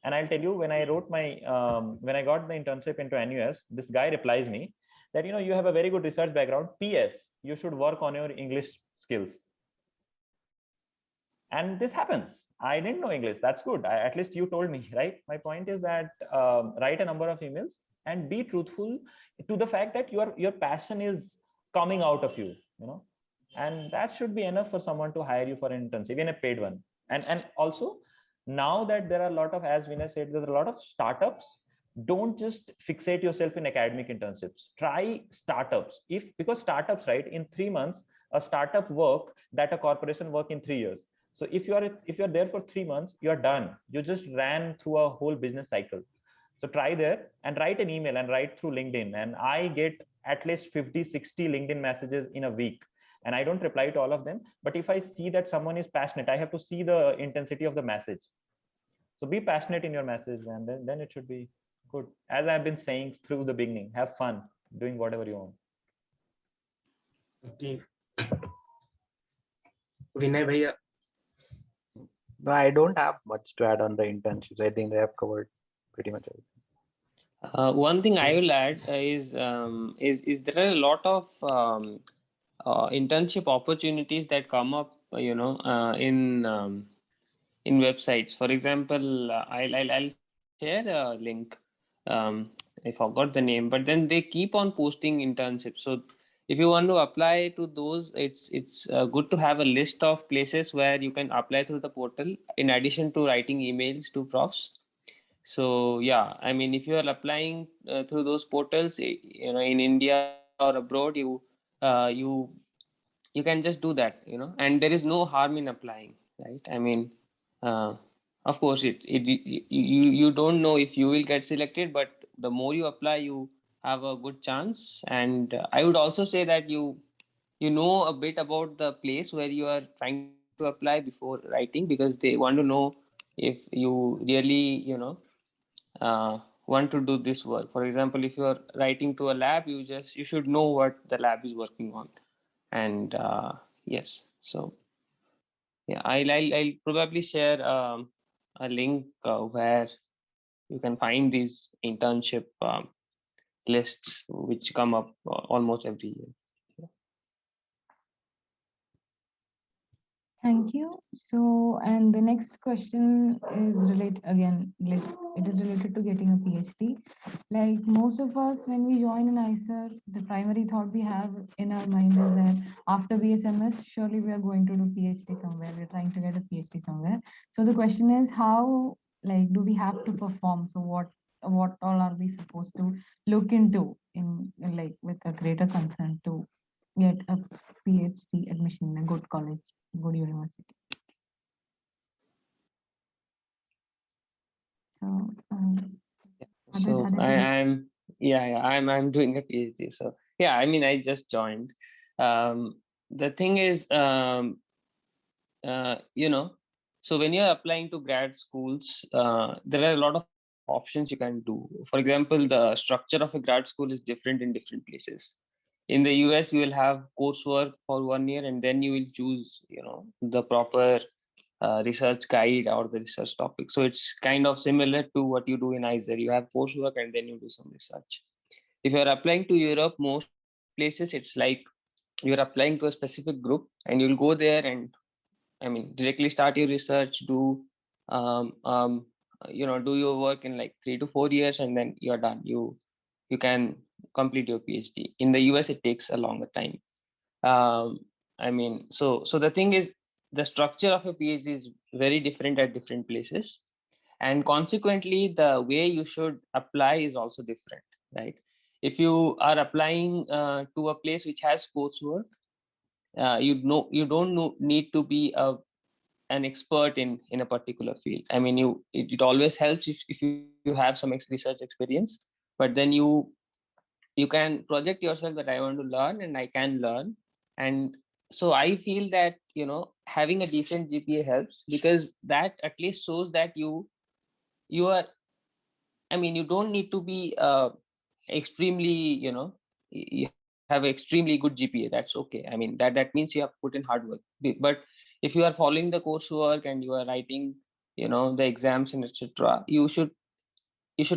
And I'll tell you, when I wrote when I got the internship into NUS, this guy replies me that, you have a very good research background. PS, you should work on your English skills. And this happens. I didn't know English. That's good. At least you told me, right? My point is that write a number of emails and be truthful to the fact that your passion is coming out of you. and that should be enough for someone to hire you for an internship, even a paid one. And also, now that there are a lot of, as Vinay said, there's a lot of startups. Don't just fixate yourself in academic internships. Try startups. Because startups, right, in 3 months, a startup work that a corporation work in 3 years. So if you're there for 3 months, you're done. You just ran through a whole business cycle. So try there and write an email and write through LinkedIn. And I get at least 50, 60 LinkedIn messages in a week. And I don't reply to all of them. But if I see that someone is passionate, I have to see the intensity of the message. So be passionate in your message, and then it should be good. As I've been saying through the beginning, have fun doing whatever you want. Okay. Vinay Bhaiya. No, I don't have much to add on the internships. I think they have covered pretty much everything. One thing I will add is there are a lot of internship opportunities that come up, in websites. For example, I'll share a link. I forgot the name, but then they keep on posting internships. So if you want to apply to those, it's good to have a list of places where you can apply through the portal in addition to writing emails to profs. So yeah, I mean, if you are applying through those portals, in India or abroad, you can just do that, and there is no harm in applying, right? I mean, uh, of course, you don't know if you will get selected, but the more you apply, you have a good chance. And I would also say that you know a bit about the place where you are trying to apply before writing, because they want to know if you really, want to do this work. For example, if you are writing to a lab, you should know what the lab is working on. And yes, so yeah, I'll probably share a link where you can find these internship lists which come up almost every year. Thank you. So, and the next question is related again, it is related to getting a PhD. Like most of us, when we join an ICER, the primary thought we have in our mind is that after BSMS, surely we are going to do PhD somewhere. We're trying to get a PhD somewhere. So the question is, how like do we have to perform? So what all are we supposed to look into in like with a greater concern to get a PhD admission in a good college, good university? So, So I'm doing a PhD. So yeah, I mean, I just joined. The thing is, so when you're applying to grad schools, there are a lot of options you can do. For example, the structure of a grad school is different in different places. In the US, you will have coursework for 1 year, and then you will choose, the proper research guide or the research topic. So it's kind of similar to what you do in ICER. You have coursework and then you do some research. If you're applying to Europe, most places it's like you're applying to a specific group, and you'll go there and directly start your research, do do your work in like 3 to 4 years, and then you're done. You can complete your PhD. In the US, it takes a longer time. So the thing is, the structure of a PhD is very different at different places, and consequently, the way you should apply is also different, right? If you are applying to a place which has coursework, you don't need to be an expert in a particular field. I mean, it always helps if you have some research experience, but then you can project yourself that I want to learn and I can learn. And so I feel that having a decent GPA helps, because that at least shows that you are, you don't need to be extremely, you have extremely good GPA. That's okay. I mean, that means you have put in hard work. But if you are following the coursework and you are writing, the exams and etc., you should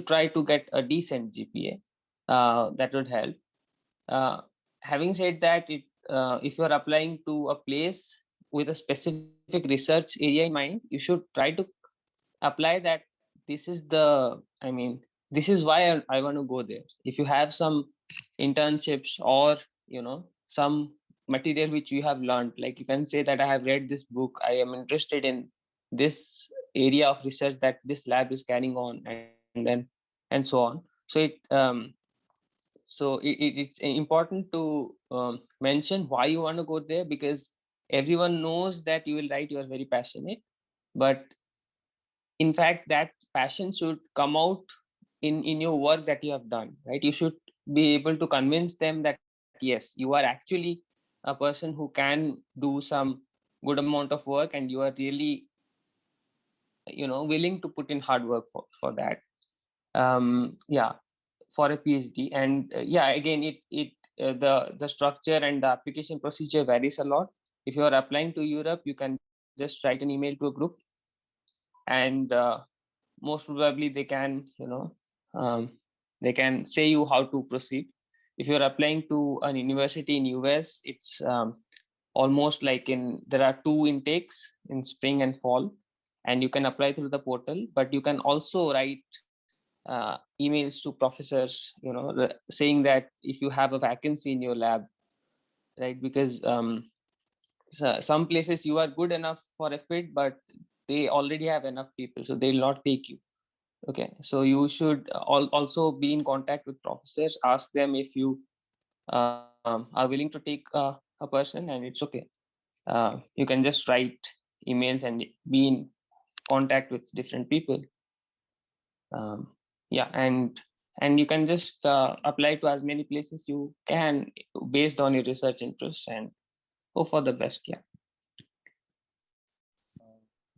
try to get a decent GPA. That would help. Having said that, if you are applying to a place with a specific research area in mind, you should try to apply that. This is this is why I want to go there. If you have some internships or some material which you have learned. Like you can say that I have read this book, I am interested in this area of research that this lab is carrying on, and then and so on. It's important to mention why you want to go there, because everyone knows that you will write, you are very passionate, but in fact that passion should come out in your work that you have done, right? You should be able to convince them that yes, you are actually a person who can do some good amount of work, and you are really willing to put in hard work for that. Yeah, for a PhD. And yeah, again, the structure and the application procedure varies a lot. If you are applying to Europe, you can just write an email to a group, and most probably they can they can say you how to proceed. If you're applying to an university in US, it's almost like there are 2 intakes in spring and fall, and you can apply through the portal, but you can also write emails to professors, saying that if you have a vacancy in your lab, right? Because some places you are good enough for a fit, but they already have enough people, so they'll not take you. Okay, so you should also be in contact with professors, ask them if you are willing to take a person, and it's okay. You can just write emails and be in contact with different people. Yeah, and you can just apply to as many places you can based on your research interest, and hope for the best. Yeah.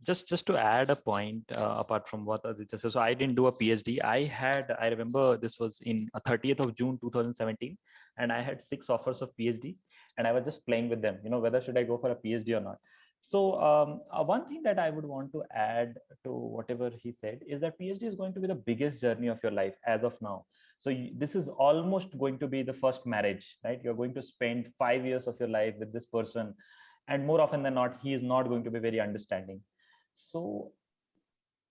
Just to add a point apart from what Aditya said. So I didn't do a PhD. I remember this was in 30th of June 2017, and I had 6 offers of PhD, and I was just playing with them, whether should I go for a PhD or not. So one thing that I would want to add to whatever he said is that PhD is going to be the biggest journey of your life as of now. So this is almost going to be the first marriage, right? You're going to spend 5 years of your life with this person, and more often than not, he is not going to be very understanding. So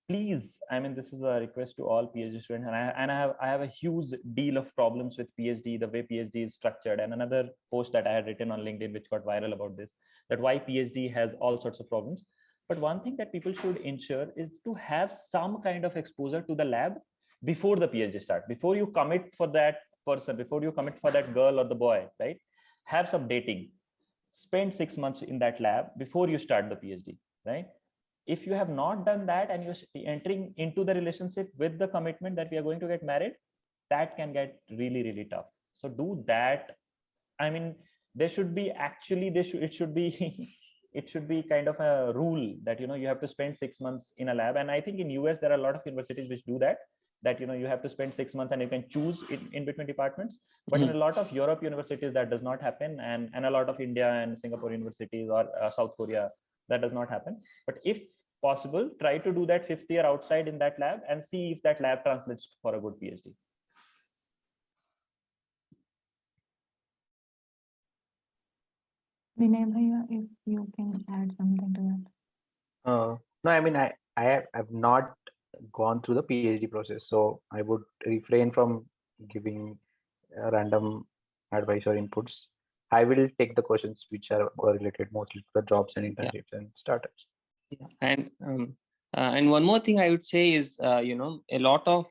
please, I mean, this is a request to all PhD students, and I have a huge deal of problems with PhD, the way PhD is structured. And another post that I had written on LinkedIn, which got viral about this, that why PhD has all sorts of problems. But one thing that people should ensure is to have some kind of exposure to the lab before the PhD start, before you commit for that person, before you commit for that girl or the boy, right? Have some dating, spend 6 months in that lab before you start the PhD, right? If you have not done that and you're entering into the relationship with the commitment that we are going to get married, that can get really, really tough. So do that. I mean, there should be actually, it should be, it should be kind of a rule that, you have to spend 6 months in a lab. And I think in US, there are a lot of universities which do that, you have to spend 6 months and you can choose in between departments. But in a lot of Europe universities, that does not happen. And a lot of India and Singapore universities or South Korea, that does not happen. But if possible, try to do that 5th year outside in that lab and see if that lab translates for a good PhD. Vinay Bhaiya, if you can add something to that. No, I mean, I've not gone through the PhD process, so I would refrain from giving random advice or inputs. I will take the questions which are correlated mostly to the jobs and internships and startups. Yeah. And one more thing I would say is, a lot of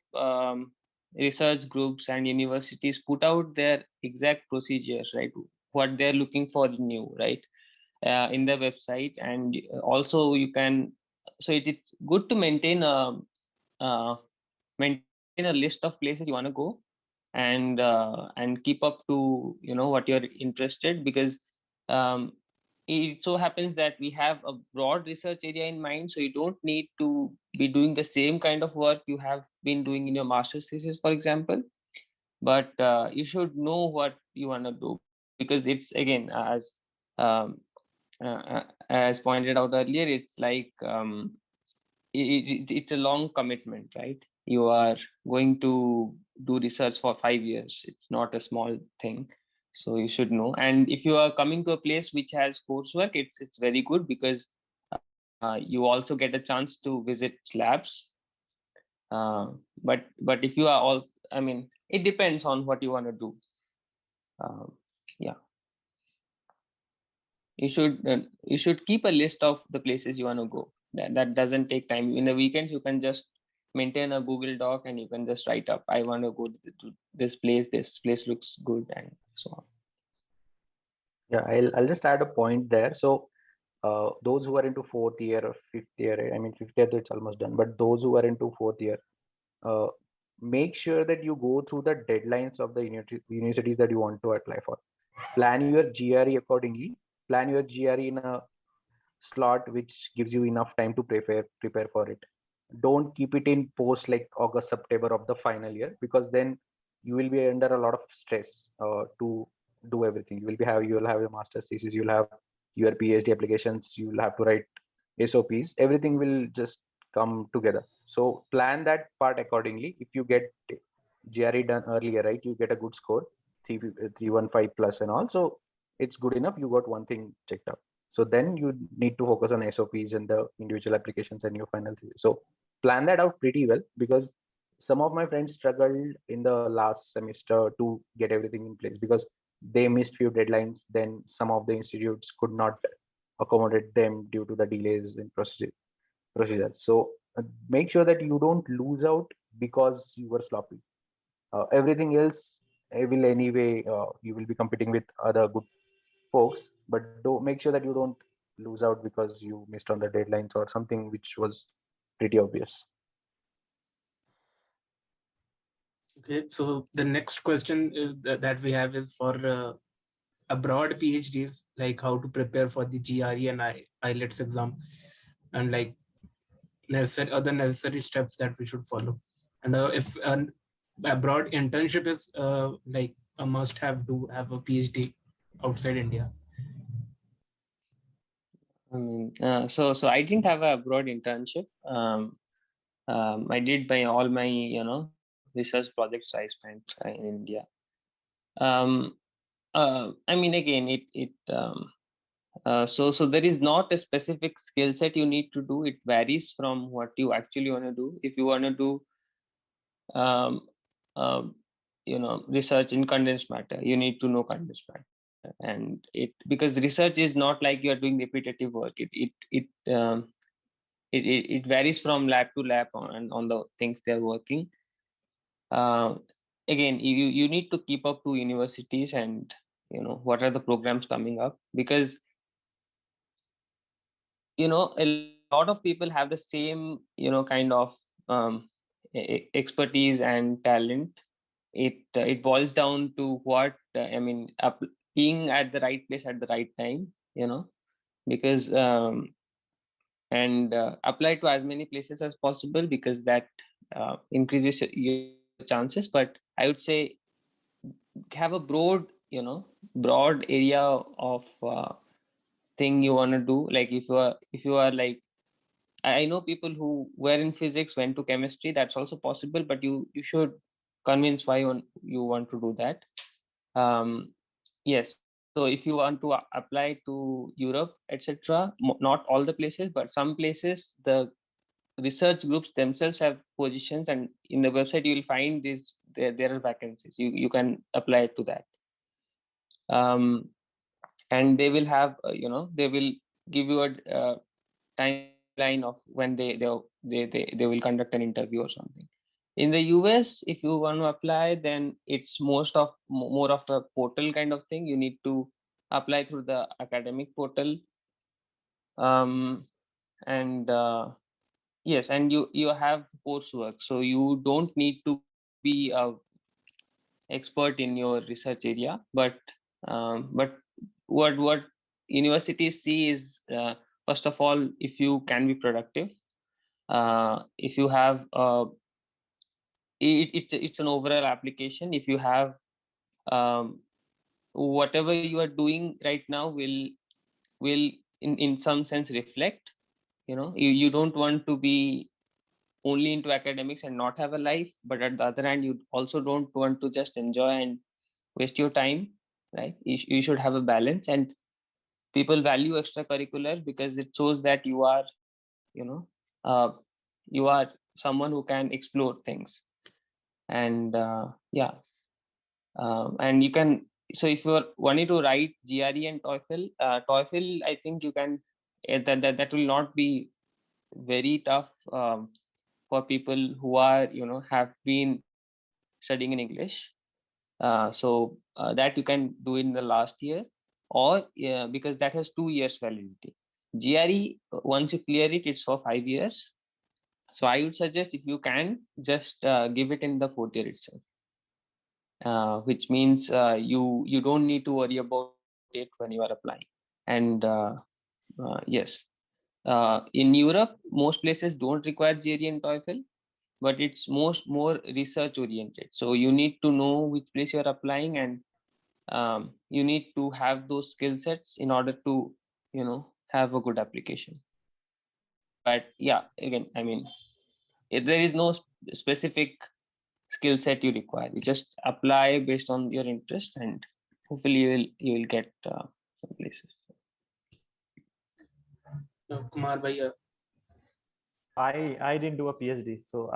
research groups and universities put out their exact procedures, right? What they're looking for in you, right? In their website. And also you can, so it's good to maintain a list of places you want to go, and keep up to what you're interested, because it so happens that we have a broad research area in mind, so you don't need to be doing the same kind of work you have been doing in your master's thesis, for example. But you should know what you want to do, because it's, again, as pointed out earlier, it's like it's a long commitment, right? You are going to do research for 5 years. It's not a small thing, so you should know. And if you are coming to a place which has coursework, it's very good, because you also get a chance to visit labs. But if you are all, I mean, it depends on what you want to do. Yeah. you should keep a list of the places you want to go. That doesn't take time. In the weekends, you can just maintain a Google Doc and you can just write up, I want to go to this place. This place looks good, and so on. Yeah, I'll just add a point there. So those who are into fourth year or fifth year, I mean, fifth year it's almost done, but those who are into fourth year, make sure that you go through the deadlines of the universities that you want to apply for. Plan your GRE accordingly. Plan your GRE in a slot which gives you enough time to prepare for it. Don't keep it in post like August, September of the final year, because then you will be under a lot of stress to do everything. You will have your master's thesis, you'll have your PhD applications, you will have to write SOPs. Everything will just come together. So plan that part accordingly. If you get GRE done earlier, right, you get a good score, 315 plus and all. So it's good enough. You got one thing checked out. So then you need to focus on SOPs and the individual applications and your final thesis. So plan that out pretty well, because some of my friends struggled in the last semester to get everything in place because they missed few deadlines. Then some of the institutes could not accommodate them due to the delays in procedures. So make sure that you don't lose out because you were sloppy. Everything else will anyway, you will be competing with other good folks, but don't make sure that you don't lose out because you missed on the deadlines or something which was pretty obvious. Okay, so the next question that we have is for abroad PhDs, like how to prepare for the GRE and IELTS exam, and like other necessary steps that we should follow. And if an abroad internship is like a must-have to have a PhD outside India. So I didn't have a abroad internship. I did all my research projects I spent in India. I mean, again, so there is not a specific skill set you need to do. It varies from what you actually want to do. If you want to do research in condensed matter, you need to know condensed matter. And because research is not like you're doing repetitive work. It varies from lab to lab on the things they're working. Again, you need to keep up to universities and what are the programs coming up, because a lot of people have the same kind of expertise and talent. It boils down to what being at the right place at the right time, because and apply to as many places as possible, because that increases your chances. But I would say have a broad area of thing you want to do. Like if you are like, I know people who were in physics went to chemistry. That's also possible, but you should convince why you want to do that. Yes. So if you want to apply to Europe, etc., not all the places, but some places, the research groups themselves have positions, and in the website you will find there are vacancies. You can apply to that. And they will have they will give you a timeline of when they will conduct an interview or something. In the US, if you want to apply, then it's more of a portal kind of thing. You need to apply through the academic portal. And yes, and you have coursework, so you don't need to be a expert in your research area. But what universities see is, first of all, if you can be productive, if you have it's an overall application. If you have whatever you are doing right now will in some sense reflect. You don't want to be only into academics and not have a life, but at the other hand, you also don't want to just enjoy and waste your time, right? You should have a balance. And people value extracurricular because it shows that you are you are someone who can explore things. And and you can so if you're wanting to write GRE and TOEFL, TOEFL, I think you can, that will not be very tough for people who are, have been studying in English. So that you can do in the last year, or because that has 2 years validity. GRE, once you clear it, it's for 5 years. So I would suggest, if you can, just give it in the 4th year itself. Which means you don't need to worry about it when you are applying. And yes, in Europe, most places don't require GRE and TOEFL, but it's more research oriented. So you need to know which place you're applying, and you need to have those skill sets in order to have a good application. But yeah, again, I mean, there is no specific skill set you require. You just apply based on your interest, and hopefully you will get some places. Kumar Bhaiya, I didn't do a PhD, so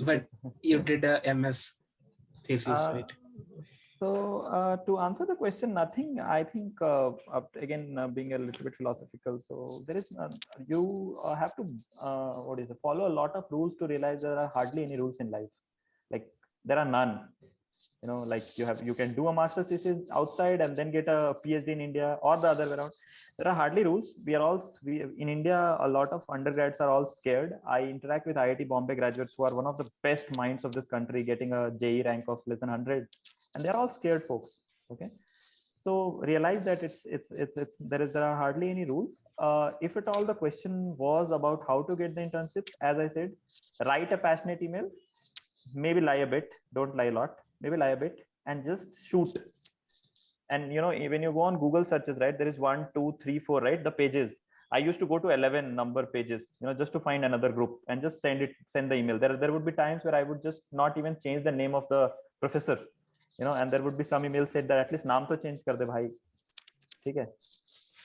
but you did a MS thesis, right? So to answer the question, nothing. I think again, being a little bit philosophical, so there is you have to follow a lot of rules to realize there are hardly any rules in life. Like there are none. Like you can do a master's thesis outside and then get a PhD in India, or the other way around. There are hardly rules. We in India, a lot of undergrads are all scared. I interact with IIT Bombay graduates who are one of the best minds of this country, getting a JE rank of less than 100, and they're all scared folks. Okay, so realize that there are hardly any rules. If at all the question was about how to get the internship, as I said, write a passionate email, maybe lie a bit, don't lie a lot, maybe lie a bit, and just shoot. And when you go on Google searches, right, there is 1, 2, 3, 4, right, the pages. I used to go to 11 number pages, just to find another group and just send the email. There would be times where I would just not even change the name of the professor, and there would be some email said that at least naam to change kar de bhai. Okay.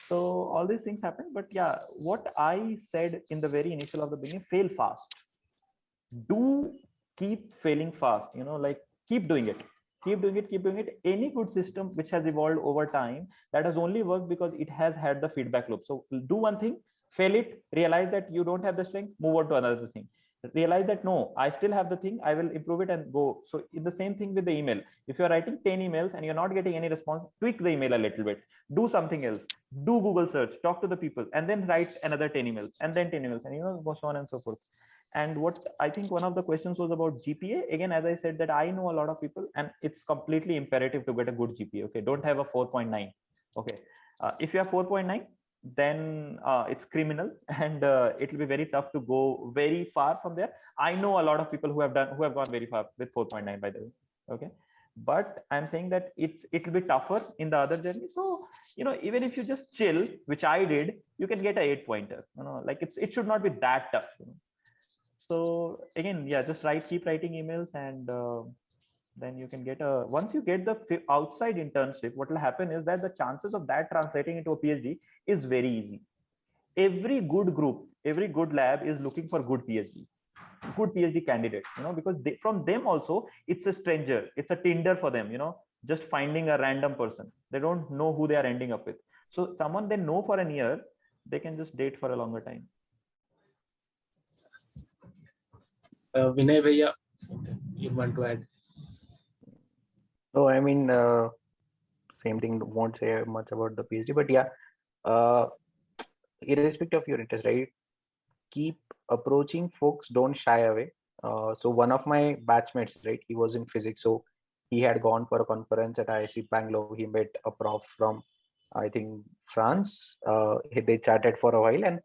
So all these things happen. But yeah, what I said in the very initial of the beginning, fail fast. Do keep failing fast, like keep doing it. Any good system which has evolved over time, that has only worked because it has had the feedback loop. So do one thing, fail it, realize that you don't have the strength, move on to another thing, realize that no, I still have the thing, I will improve it and go. So in the same thing with the email, if you're writing 10 emails and you're not getting any response, tweak the email a little bit, do something else, do Google search, talk to the people, and then write another 10 emails, and then 10 emails, and go so on and so forth. And what I think one of the questions was about GPA. Again, as I said, that I know a lot of people, and it's completely imperative to get a good GPA. Okay, don't have a 4.9. Okay, if you have 4.9, then it's criminal, and it will be very tough to go very far from there. I know a lot of people who have gone very far with 4.9, by the way. Okay, but I'm saying that it will be tougher in the other journey. So even if you just chill, which I did, you can get a 8-pointer. Like it should not be that tough. So again, yeah, just keep writing emails, and then you can get once you get the outside internship, what will happen is that the chances of that translating into a PhD is very easy. Every good group, every good lab is looking for good PhD candidates, because from them also, it's a stranger, it's a Tinder for them, just finding a random person. They don't know who they are ending up with. So someone they know for a year, they can just date for a longer time. Vinay Bhaiya, something you want to add? No, I mean, same thing, won't say much about the PhD, but yeah, irrespective of your interest, right? Keep approaching folks, don't shy away. So one of my batchmates, right, he was in physics, so he had gone for a conference at IIC Bangalore. He met a prof from, I think, France. They chatted for a while, and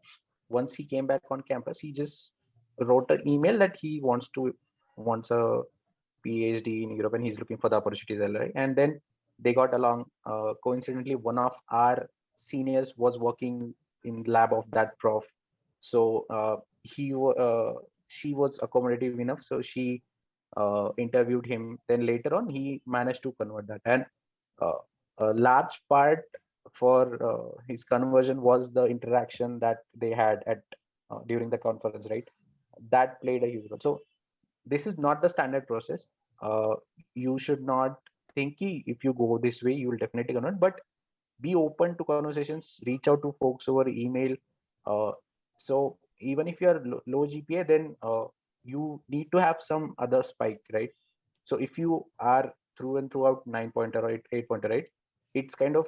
once he came back on campus, he just wrote an email that he wants a PhD in Europe and he's looking for the opportunities, right? And then they got along. Coincidentally, one of our seniors was working in lab of that prof, so she was accommodative enough, so she interviewed him. Then later on, he managed to convert that, and a large part for his conversion was the interaction that they had at during the conference, right? That played a huge role. So this is not the standard process. You should not think if you go this way, you will definitely convert, but be open to conversations, reach out to folks over email. So even if you are low GPA, then you need to have some other spike, right? So if you are through and throughout 9-pointer or 8-pointer, right, it's kind of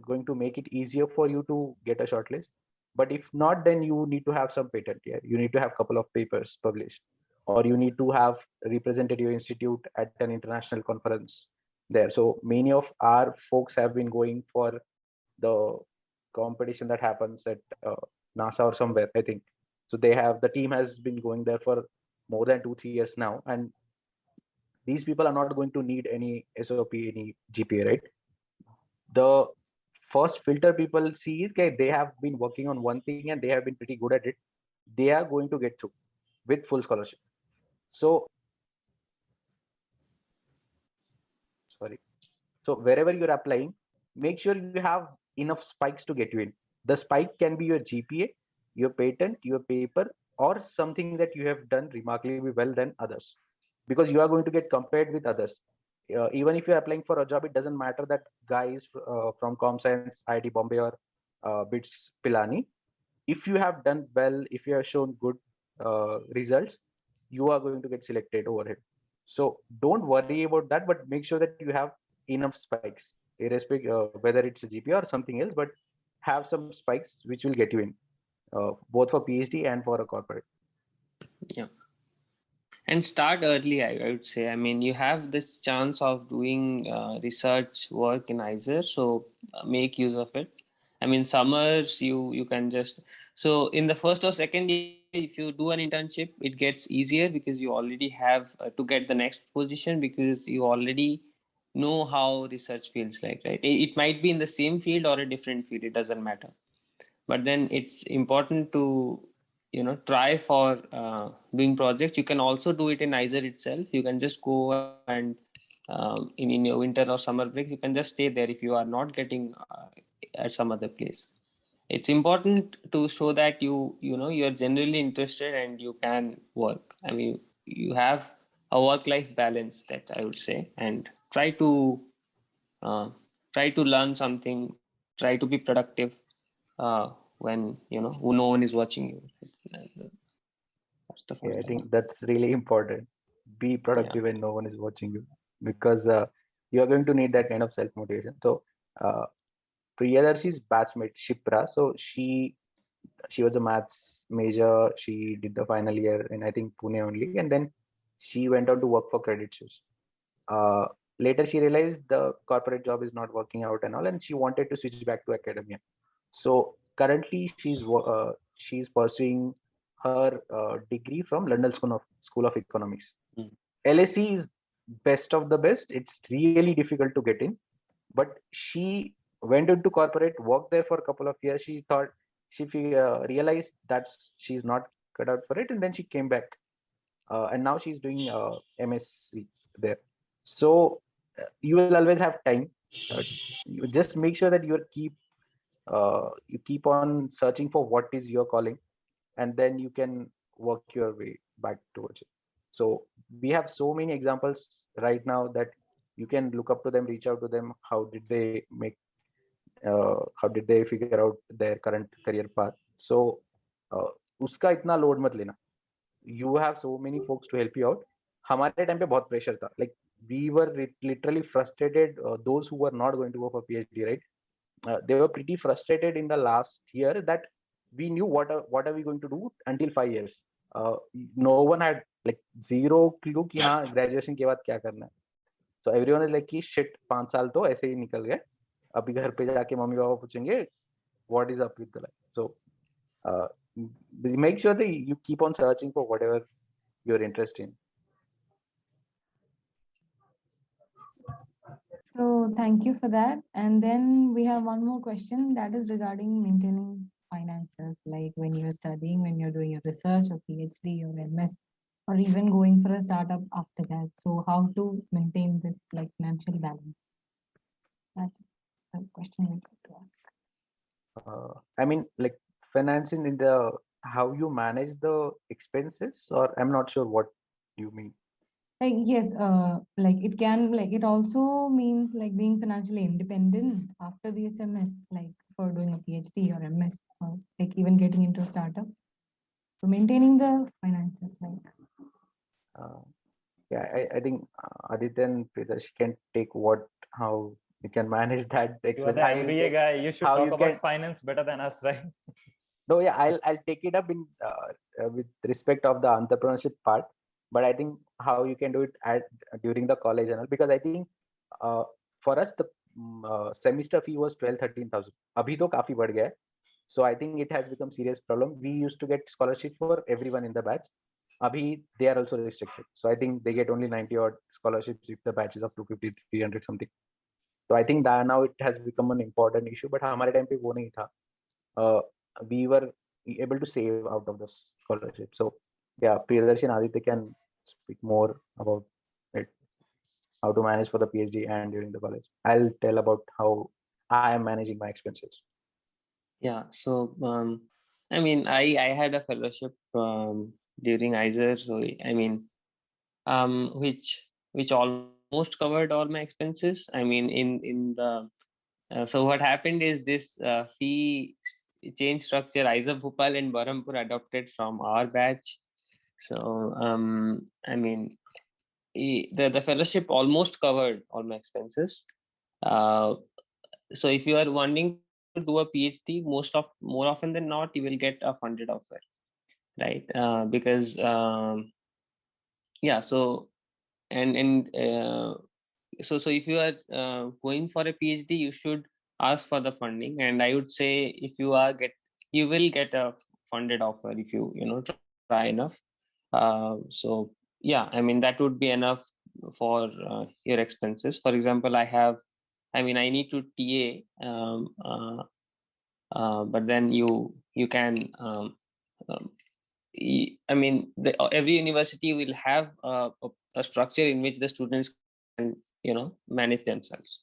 going to make it easier for you to get a shortlist. But if not, then you need to have some patent here. You need to have a couple of papers published, or you need to have represented your institute at an international conference there. So many of our folks have been going for the competition that happens at NASA or somewhere, I think. So the team has been going there for more than 2-3 years now, and these people are not going to need any SOP, any GPA, right? The first filter people see is, okay, they have been working on one thing and they have been pretty good at it. They are going to get through with full scholarship. So, sorry. So wherever you're applying, make sure you have enough spikes to get you in. The spike can be your GPA, your patent, your paper, or something that you have done remarkably well than others, because you are going to get compared with others. Even if you're applying for a job, it doesn't matter that guy is from ComScience, IIT Bombay, or BITS Pilani. If you have done well, if you have shown good results, you are going to get selected over him. So don't worry about that, but make sure that you have enough spikes, irrespective whether it's a GPA or something else, but have some spikes which will get you in, both for PhD and for a corporate. Yeah. And start early, I would say. I mean, you have this chance of doing research work in ISER, so make use of it. I mean, summers, you can just, so in the first or second year, if you do an internship, it gets easier because you already have to get the next position, because you already know how research feels like, right? It might be in the same field or a different field, it doesn't matter. But then it's important to try for doing projects. You can also do it in ISER itself. You can just go and in your winter or summer break, you can just stay there if you are not getting at some other place. It's important to show that you're generally interested and you can work. I mean, you have a work-life balance, that I would say, and try to learn something, try to be productive when no one is watching you. That's the fun Yeah, I thing. think that's really important. Be productive when no one is watching you, because you are going to need that kind of self motivation. So Priyadarshini's batchmate Shipra, so she was a maths major. She did the final year in, I think, Pune only, and then she went on to work for Credit Suisse. Uh, Later, she realized the corporate job is not working out and all, and she wanted to switch back to academia. So currently, she's pursuing her degree from London School of Economics. Mm. LSE is best of the best. It's really difficult to get in, but she went into corporate, worked there for a couple of years. She thought realized that she's not cut out for it, and then she came back, and now she's doing MSc there. So you will always have time. You just make sure that you keep on searching for what is your calling, and then you can work your way back towards it. So we have so many examples right now that you can look up to them, reach out to them. How did they figure out their current career path? So uska itna load mat lena. You have so many folks to help you out. हमारे time पे बहुत pressure था, like we were literally frustrated. Those who were not going to go for PhD, right? They were pretty frustrated in the last year that we knew what are we going to do until 5 years. No one had like zero clue कि हाँ graduation के बाद क्या करना है. So everyone is like कि shit 5 साल तो ऐसे ही निकल गए, अभी घर पे जाके मम्मी पापा पूछेंगे what is up with the life. So make sure that you keep on searching for whatever you're interested in. So thank you for that. And then we have one more question that is regarding maintaining finances, like when you're studying, when you're doing your research or PhD or MS, or even going for a startup after that. So how to maintain this like financial balance? That is the question we got to ask. I mean, like financing in the how you manage the expenses, or I'm not sure what you mean. Like, yes, like it can, like it also means like being financially independent after the SMS, like for doing a PhD or MS, or like even getting into a startup. So maintaining the finances, like. Uh, yeah, I think Aditya and Priyadarshi can take how you can manage that You are expense. the I will MBA take guy. You should how talk you about can. finance better than us, right? No, yeah, I'll take it up in with respect of the entrepreneurship part, but I think how you can do it at during the college and all, because I think uh, for us the semester fee was 12-13,000. अभी तो काफी बढ़ गया है. So I think it has become serious problem. We used to get scholarship for everyone in the batch. Abhi they are also restricted. So I think they get only 90 odd scholarships if the batch is of 250, 300 something. So I think that now it has become an important issue. But हमारे time पे वो नहीं था. We were able to save out of the scholarship. So yeah, Priyadarshi and Aditya can speak more about it, how to manage for the PhD and during the college. I'll tell about how I am managing my expenses. Yeah, so I mean, I had a fellowship during ISER, so I mean, which almost covered all my expenses. I mean, in the so what happened is this fee change structure ISER Bhopal and Berhampur adopted from our batch. So I mean, the fellowship almost covered all my expenses. Uh, so if you are wanting to do a PhD, more often than not, you will get a funded offer, right? Because yeah, so so if you are going for a PhD, you should ask for the funding, and I would say if you are you will get a funded offer if you know try enough. So yeah, I mean that would be enough for your expenses. For example, I mean I need to TA, but then you can I mean every university will have a structure in which the students can manage themselves.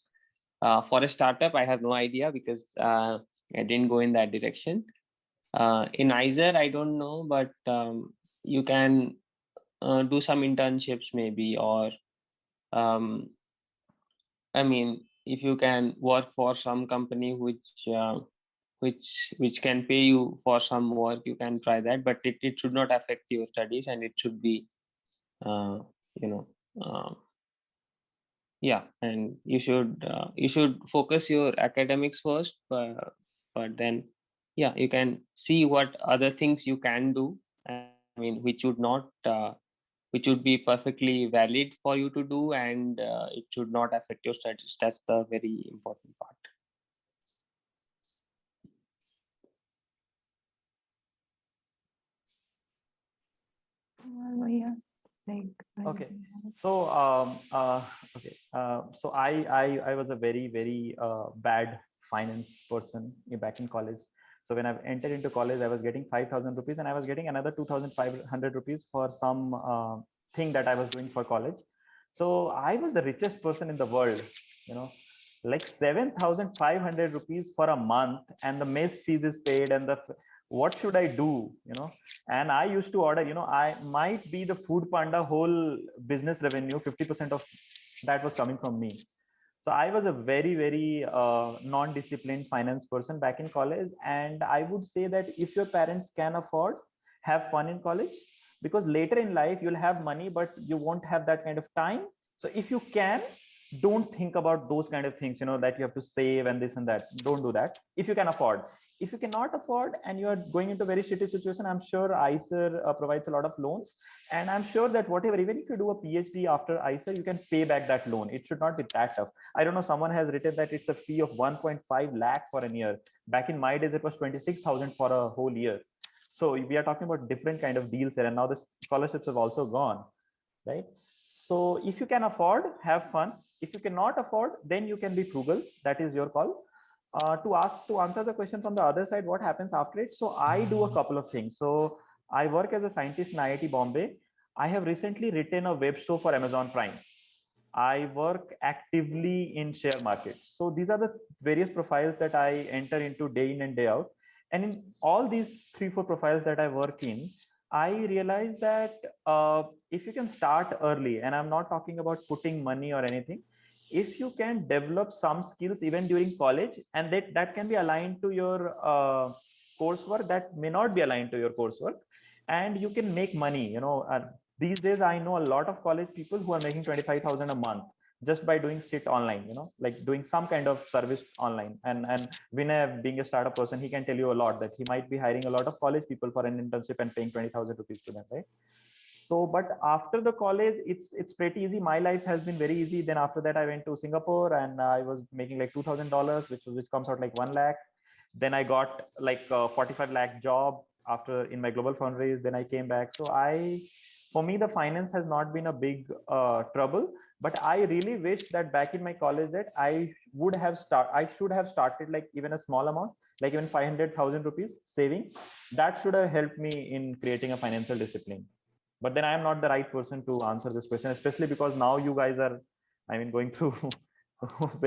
For a startup, I have no idea because I didn't go in that direction. In ISER, I don't know, but you can do some internships maybe, or um, I mean, if you can work for some company which can pay you for some work, you can try that, but it should not affect your studies, and it should be uh, you know um, yeah, and you should focus your academics first, but then yeah, you can see what other things you can do. I mean, which would be perfectly valid for you to do, and it should not affect your studies. That's the very important part. Yeah, like. Okay. So okay. So I was a very bad finance person back in college. So when I entered into college, I was getting 5,000 rupees, and I was getting another 2,500 rupees for some thing that I was doing for college. So I was the richest person in the world, you know, like 7,500 rupees for a month, and the mess fees is paid, and the what should I do, and I used to order, I might be the Food Panda whole business revenue, 50% of that was coming from me. So I was a very non-disciplined finance person back in college, and I would say that if your parents can afford, have fun in college, because later in life you'll have money but you won't have that kind of time. So if you can, don't think about those kind of things, that you have to save and this and that. Don't do that if you can afford. If you cannot afford and you are going into a very shitty situation, I'm sure ISER provides a lot of loans, and I'm sure that whatever, even if you do a PhD after ISER, you can pay back that loan. It should not be that tough. I don't know, someone has written that it's a fee of 1.5 lakh for a year. Back in my days, it was 26,000 for a whole year. So we are talking about different kind of deals here, and now the scholarships have also gone, right? So if you can afford, have fun. If you cannot afford, then you can be frugal. That is your call. To answer the question from the other side, what happens after it? So I do a couple of things. So I work as a scientist in IIT Bombay. I have recently written a web show for Amazon Prime. I work actively in share market. So these are the various profiles that I enter into day in and day out. And in all these 3-4 profiles that I work in, I realized that if you can start early, and I'm not talking about putting money or anything, if you can develop some skills even during college, and that can be aligned to your coursework, that may not be aligned to your coursework, and you can make money. These days I know a lot of college people who are making 25,000 a month just by doing sit online, like doing some kind of service online. And Vinay, being a startup person, he can tell you a lot that he might be hiring a lot of college people for an internship and paying 20,000 rupees to them, right? So, but after the college, it's pretty easy. My life has been very easy. Then after that, I went to Singapore and I was making like $2,000, which comes out like 1 lakh. Then I got like a 45 lakh job after in my global fundraise. Then I came back. So for me, the finance has not been a big trouble. But I really wish that back in my college that I should have started like even a small amount, like even 500,000 rupees saving. That should have helped me in creating a financial discipline. But then I am not the right person to answer this question, especially because now you guys are, going through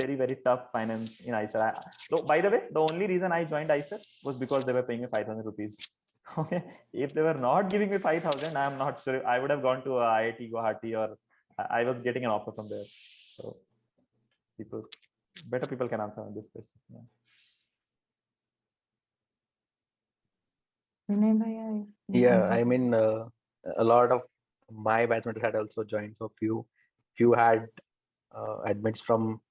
very, very tough finance in ICER. So by the way, the only reason I joined ICER was because they were paying me 5,000 rupees. Okay, if they were not giving me 5,000, I am not sure I would have gone to IIT Guwahati, or I was getting an offer from there. So better people can answer on this question. Yeah. Vinay bhaiya, Yeah, I mean, a lot of my batchmates had also joined. So few had admits from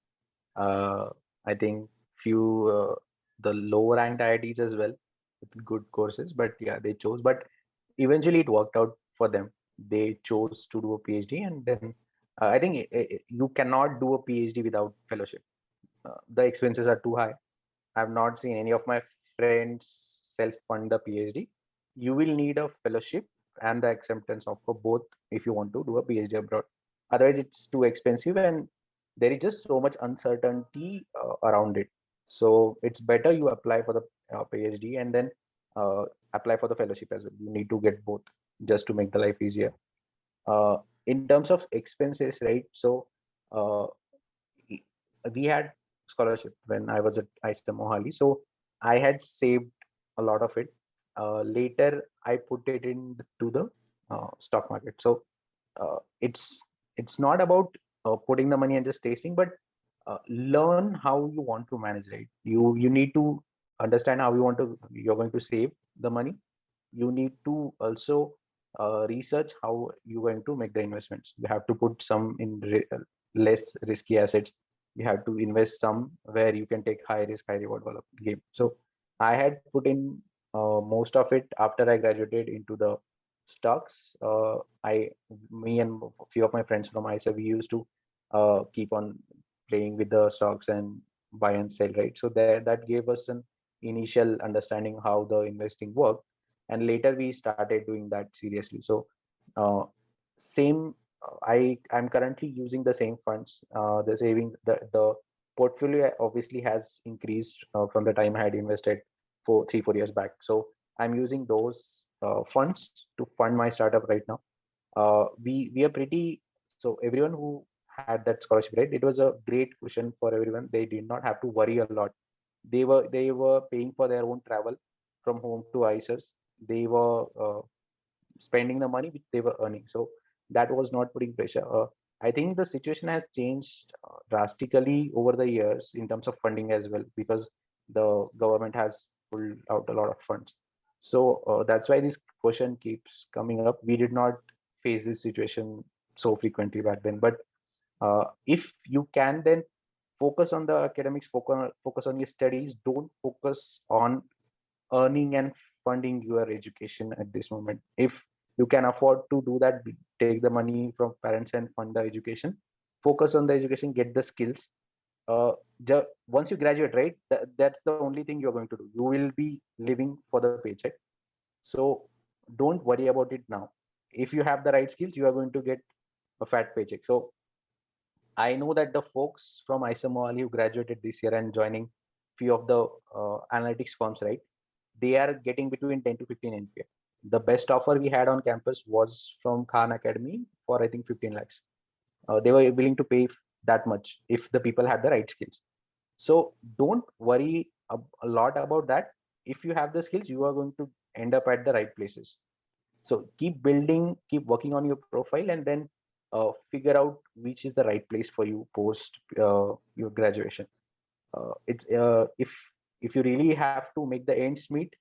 I think few the low ranked IITs as well with good courses. But yeah, they chose. But eventually it worked out for them. They chose to do a PhD, and then I think you cannot do a PhD without fellowship. The expenses are too high. I've not seen any of my friends self-fund the PhD. You will need a fellowship and the acceptance of both if you want to do a PhD abroad. Otherwise, it's too expensive and there is just so much uncertainty around it. So it's better you apply for the PhD and then uh, apply for the fellowship as well. You need to get both just to make the life easier. In terms of expenses, right? So uh, we had scholarship when I was at IISER Mohali. So I had saved a lot of it. Later, I put it into the stock market. So it's not about putting the money and just tasting, but learn how you want to manage, right? You need to understand how you're going to save the money. You need to also research how you're going to make the investments. You have to put some in less risky assets. You have to invest some where you can take high risk, high reward game. So I had put in most of it after I graduated into the stocks. Me and a few of my friends from ISA, we used to keep on playing with the stocks and buy and sell, right? So that gave us an initial understanding how the investing worked, and later we started doing that seriously. So uh, same I'm currently using the same funds. The savings, the portfolio obviously has increased from the time I had invested 4 years back. So I'm using those funds to fund my startup right now. We are pretty, so everyone who had that scholarship, right, it was a great cushion for everyone. They did not have to worry a lot. They were paying for their own travel from home to ICERs. They were spending the money which they were earning. So that was not putting pressure. I think the situation has changed drastically over the years in terms of funding as well, because the government has pulled out a lot of funds. So that's why this question keeps coming up. We did not face this situation so frequently back then, but if you can then focus on the academics, focus on your studies. Don't focus on earning and funding your education at this moment. If you can afford to do that, take the money from parents and fund the education. Focus on the education, get the skills. uh, Once you graduate, right, that's the only thing you're going to do. You will be living for the paycheck. So don't worry about it now. If you have the right skills, you are going to get a fat paycheck. So I know that the folks from IISER Mohali who graduated this year and joining few of the analytics firms, right, they are getting between 10 to 15 NPA. The best offer we had on campus was from Khan Academy for I think 15 lakhs. They were willing to pay that much if the people had the right skills. So don't worry a lot about that. If you have the skills, you are going to end up at the right places. So keep building, keep working on your profile, and then figure out which is the right place for you post your graduation. It's if you really have to make the ends meet,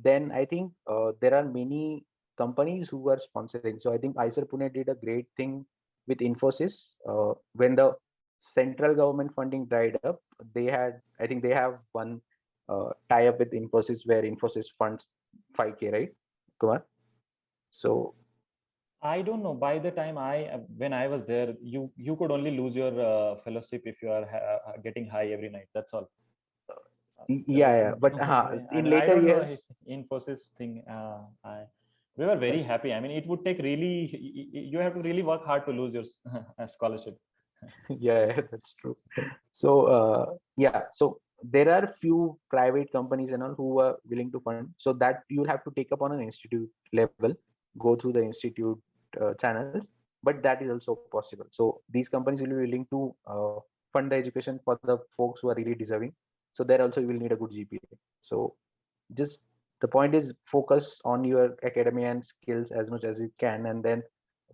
then I think there are many companies who are sponsoring. So I think IISER Pune did a great thing with Infosys. When the central government funding dried up, I think they have one tie up with Infosys where Infosys funds 5K, right, Kumar? So I don't know. By the time when I was there, you could only lose your fellowship if you are getting high every night. That's all. yeah, but in later don't know years, Infosys thing. We were very happy. I mean, it would take really, you have to really work hard to lose your scholarship. yeah, that's true. So yeah, so there are few private companies and all who are willing to fund. So that you'll have to take up on an institute level, go through the institute channels, but that is also possible. So these companies will be willing to fund the education for the folks who are really deserving. So there also you will need a good GPA. So just the point is focus on your academia and skills as much as you can, and then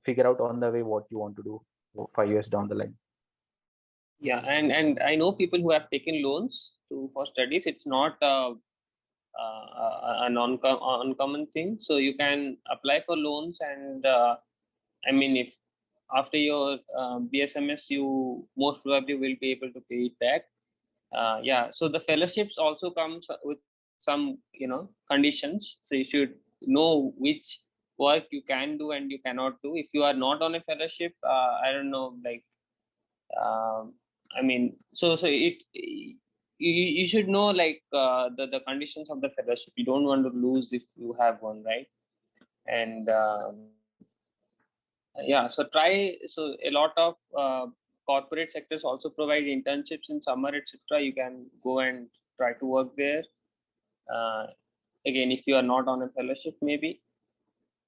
figure out on the way what you want to do 5 years down the line. Yeah, and I know people who have taken loans for studies. It's not an uncommon thing. So you can apply for loans, and I mean, if after your BSMS, you most probably will be able to pay it back. Yeah, so the fellowships also comes with some conditions. So you should know which work you can do and you cannot do. If you are not on a fellowship, I don't know, like I mean, so it you should know like the conditions of the fellowship. You don't want to lose if you have one, right? And yeah, so a lot of corporate sectors also provide internships in summer, etc. You can go and try to work there. Again, if you are not on a fellowship, maybe.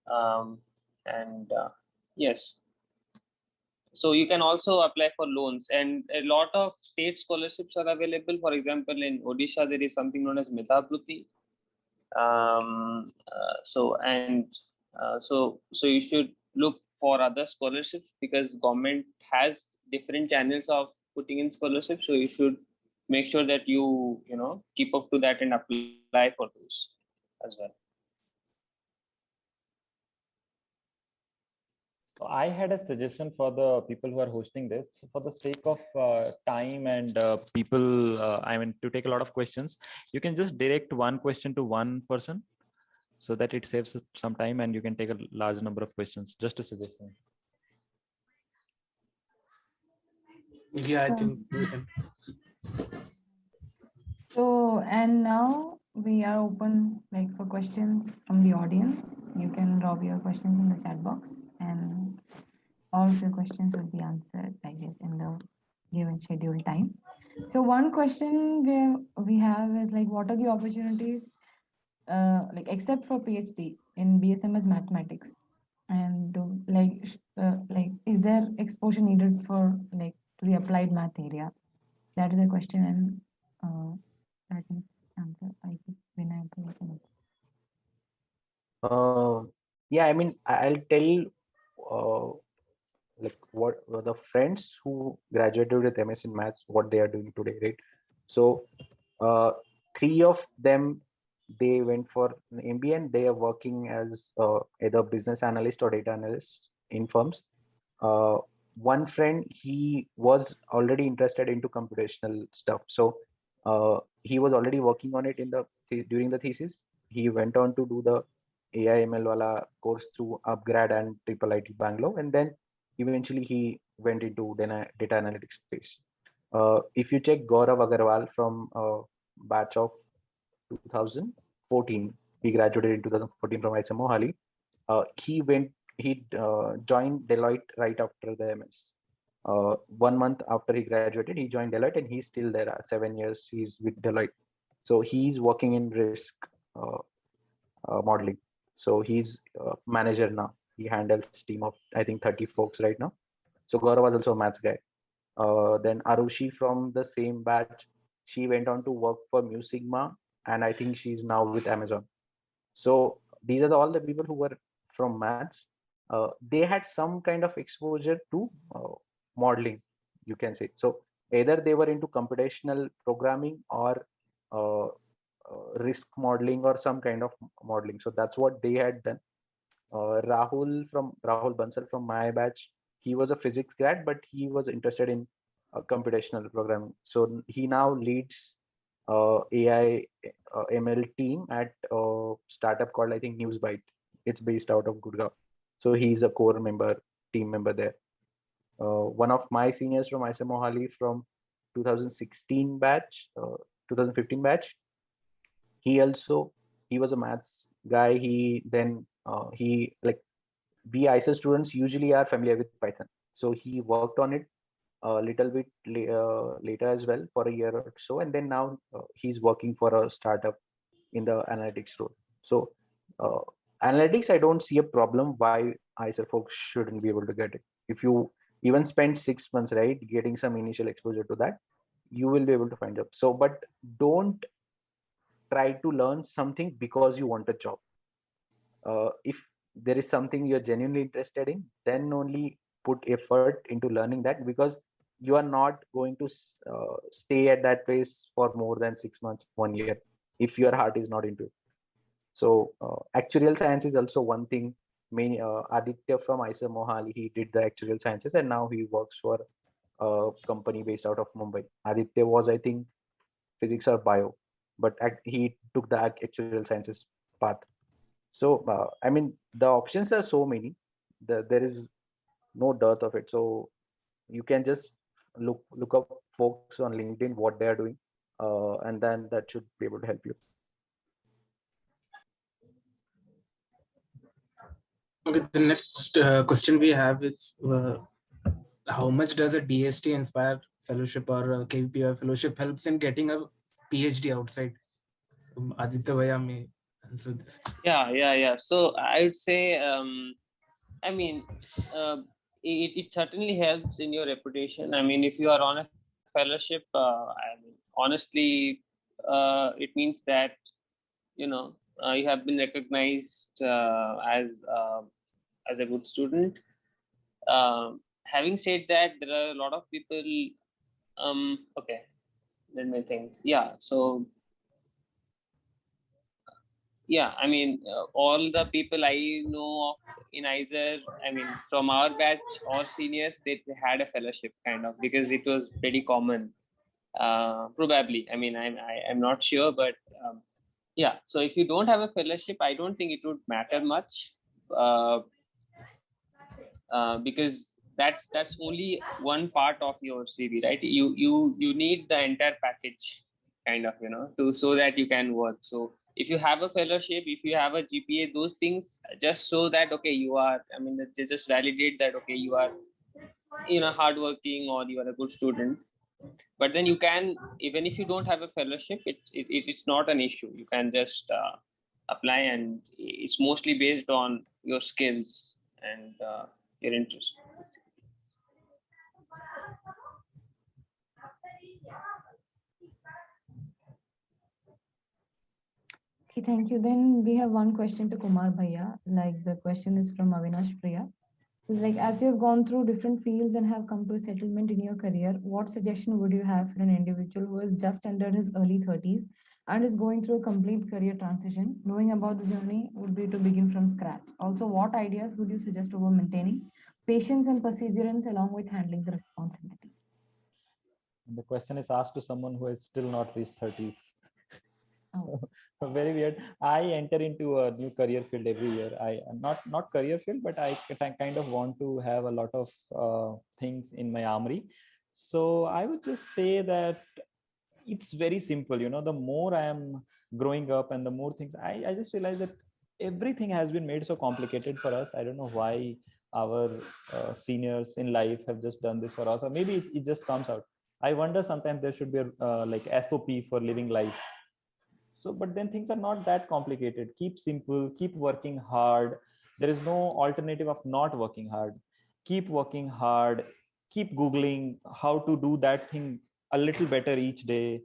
And yes, so you can also apply for loans, and a lot of state scholarships are available. For example, in Odisha, there is something known as Medhabruti. So you should look for other scholarships because government has different channels of putting in scholarships. So you should make sure that you keep up to that and apply for those as well. So I had a suggestion for the people who are hosting this. So for the sake of time and people, I mean, to take a lot of questions, you can just direct one question to one person so that it saves some time and you can take a large number of questions. Just a suggestion. Yeah, I think we can. So, and now we are open like for questions from the audience. You can drop your questions in the chat box and all of your questions will be answered, I guess, in the given scheduled time. So one question we have is like, what are the opportunities, like except for PhD in BSMS mathematics? And like, is there exposure needed for like the applied math area? That is a question, and that is answer. I guess when I Yeah, I mean, I'll tell like what the friends who graduated with MS in maths, what they are doing today, right? So three of them, they went for an MBA and they are working as either business analyst or data analyst in firms. One friend, he was already interested into computational stuff, so he was already working on it during the thesis. He went on to do the AIML wala course through Upgrad and Triple IT Bangalore, and then eventually he went into data analytics space. If you check Gaurav Agarwal from batch of 2014, he graduated in 2014 from IISER Mohali. He joined Deloitte right after the MS. 1 month after he graduated, he joined Deloitte, and he's still there. 7 years he's with Deloitte. So he's working in risk modeling. So he's manager now. He handles team of I think 30 folks right now. So Gaurav was also a maths guy. Then Arushi from the same batch, she went on to work for Mu Sigma, and I think she's now with Amazon. So these are all the people who were from maths, they had some kind of exposure to modeling, you can say. So either they were into computational programming or risk modeling or some kind of modeling. So that's what they had done. Rahul Bansal from my batch, he was a physics grad, but he was interested in computational programming. So he now leads AI ML team at a startup called, I think, Newsbyte. It's based out of Gurgaon. So he's a core team member there. One of my seniors from IISER Mohali from 2016 batch, 2015 batch, he was a maths guy. We IISER students usually are familiar with Python. So he worked on it a little bit later as well for a year or so. And then now he's working for a startup in the analytics role. So analytics, I don't see a problem why IISER folks shouldn't be able to get it. If you even spend 6 months, right, getting some initial exposure to that, you will be able to find job. So, but don't try to learn something because you want a job. If there is something you're genuinely interested in, then only put effort into learning that, because you are not going to stay at that place for more than 6 months, 1 year, if your heart is not into it. So actuarial science is also one thing. Aditya from IISER Mohali, he did the actuarial sciences, and now he works for a company based out of Mumbai. Aditya was, I think, physics or bio, but he took the actuarial sciences path. So I mean, the options are so many. There is no dearth of it. So you can just look up folks on LinkedIn, what they are doing, and then that should be able to help you. Okay, the next question we have is, how much does a DST Inspire Fellowship or a KVPI Fellowship helps in getting a PhD outside? Aditya Bhaiya may answer this. Yeah. So I would say, I mean, it certainly helps in your reputation. I mean, if you are on a fellowship, I mean, honestly, it means that, you have been recognized as a good student. Having said that, there are a lot of people. Okay, let me think. Yeah, so yeah, I mean, all the people I know of in IISER, I mean, from our batch or seniors, they had a fellowship kind of, because it was pretty common. Probably, I mean, I'm not sure, but yeah. So if you don't have a fellowship, I don't think it would matter much, because that's only one part of your CV, right? You need the entire package, kind of, so that you can work. So if you have a fellowship, if you have a GPA, those things just so that, okay, you are, I mean, they just validate that, okay, you are, hardworking, or you are a good student. But then you can, even if you don't have a fellowship, it's not an issue. You can just apply, and it's mostly based on your skills and your interest. Okay, thank you. Then we have one question to Kumar Bhaiya. Like, the question is from Avinash Priya. It's like, as you have gone through different fields and have come to a settlement in your career, what suggestion would you have for an individual who is just under his early 30s and is going through a complete career transition? Knowing about the journey would be to begin from scratch. Also, what ideas would you suggest over maintaining patience and perseverance along with handling the responsibilities? And the question is asked to someone who has still not reached 30s. Oh. So very weird. I enter into a new career field every year. I am not career field, but I kind of want to have a lot of things in my armory. So I would just say that it's very simple. The more I am growing up and the more things, I just realize that everything has been made so complicated for us. I don't know why our seniors in life have just done this for us, or maybe it just comes out. I wonder sometimes there should be a like SOP for living life. So, but then things are not that complicated. Keep simple, keep working hard. There is no alternative of not working hard. Keep working hard, keep Googling how to do that thing a little better each day.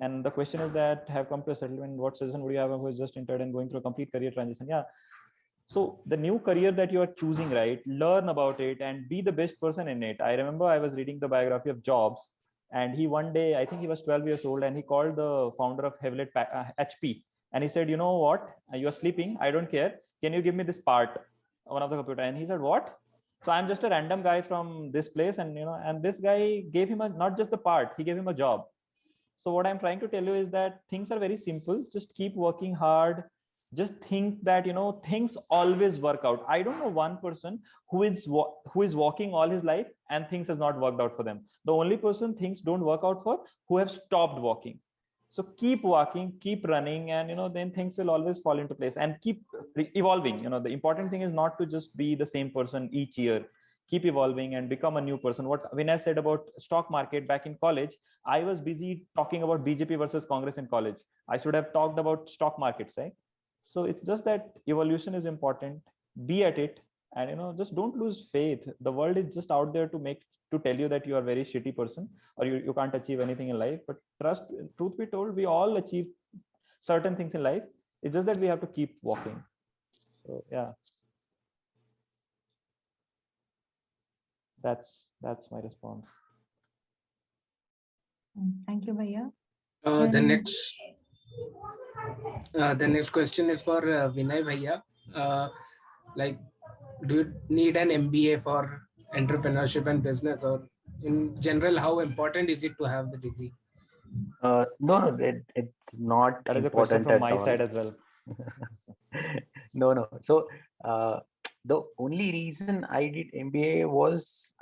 And the question is that have come to a settlement, what suggestion would you have who is just entered and going through a complete career transition? Yeah, So the new career that you are choosing, right, learn about it and be the best person in it. I remember I was reading the biography of Jobs, and he one day, I think he was 12 years old, and he called the founder of HP, and he said, you know what, you're sleeping, I don't care, can you give me this part, one of the computer? And he said, what? So I'm just a random guy from this place, and and this guy gave him not just the part, he gave him a job. So what I'm trying to tell you is that things are very simple. Just keep working hard. Just think that things always work out. I don't know one person who is walking all his life and things has not worked out for them. The only person things don't work out for, who have stopped walking. So keep walking, keep running, and then things will always fall into place, and keep evolving. The important thing is not to just be the same person each year. Keep evolving and become a new person. When I said about stock market back in college, I was busy talking about BJP versus Congress in college. I should have talked about stock markets, right? So it's just that evolution is important. Be at it, and just don't lose faith. The world is just out there to tell you that you are a very shitty person, or you can't achieve anything in life. But truth be told, we all achieve certain things in life. It's just that we have to keep walking. So yeah, that's my response. Thank you, Bhaiya. The And- next question is for Vinay Bhaiya. Like, do you need an MBA for entrepreneurship and business, or in general, how important is it to have the degree? No, it's not That is a question important from at my all. side as well. No. So the only reason I did MBA was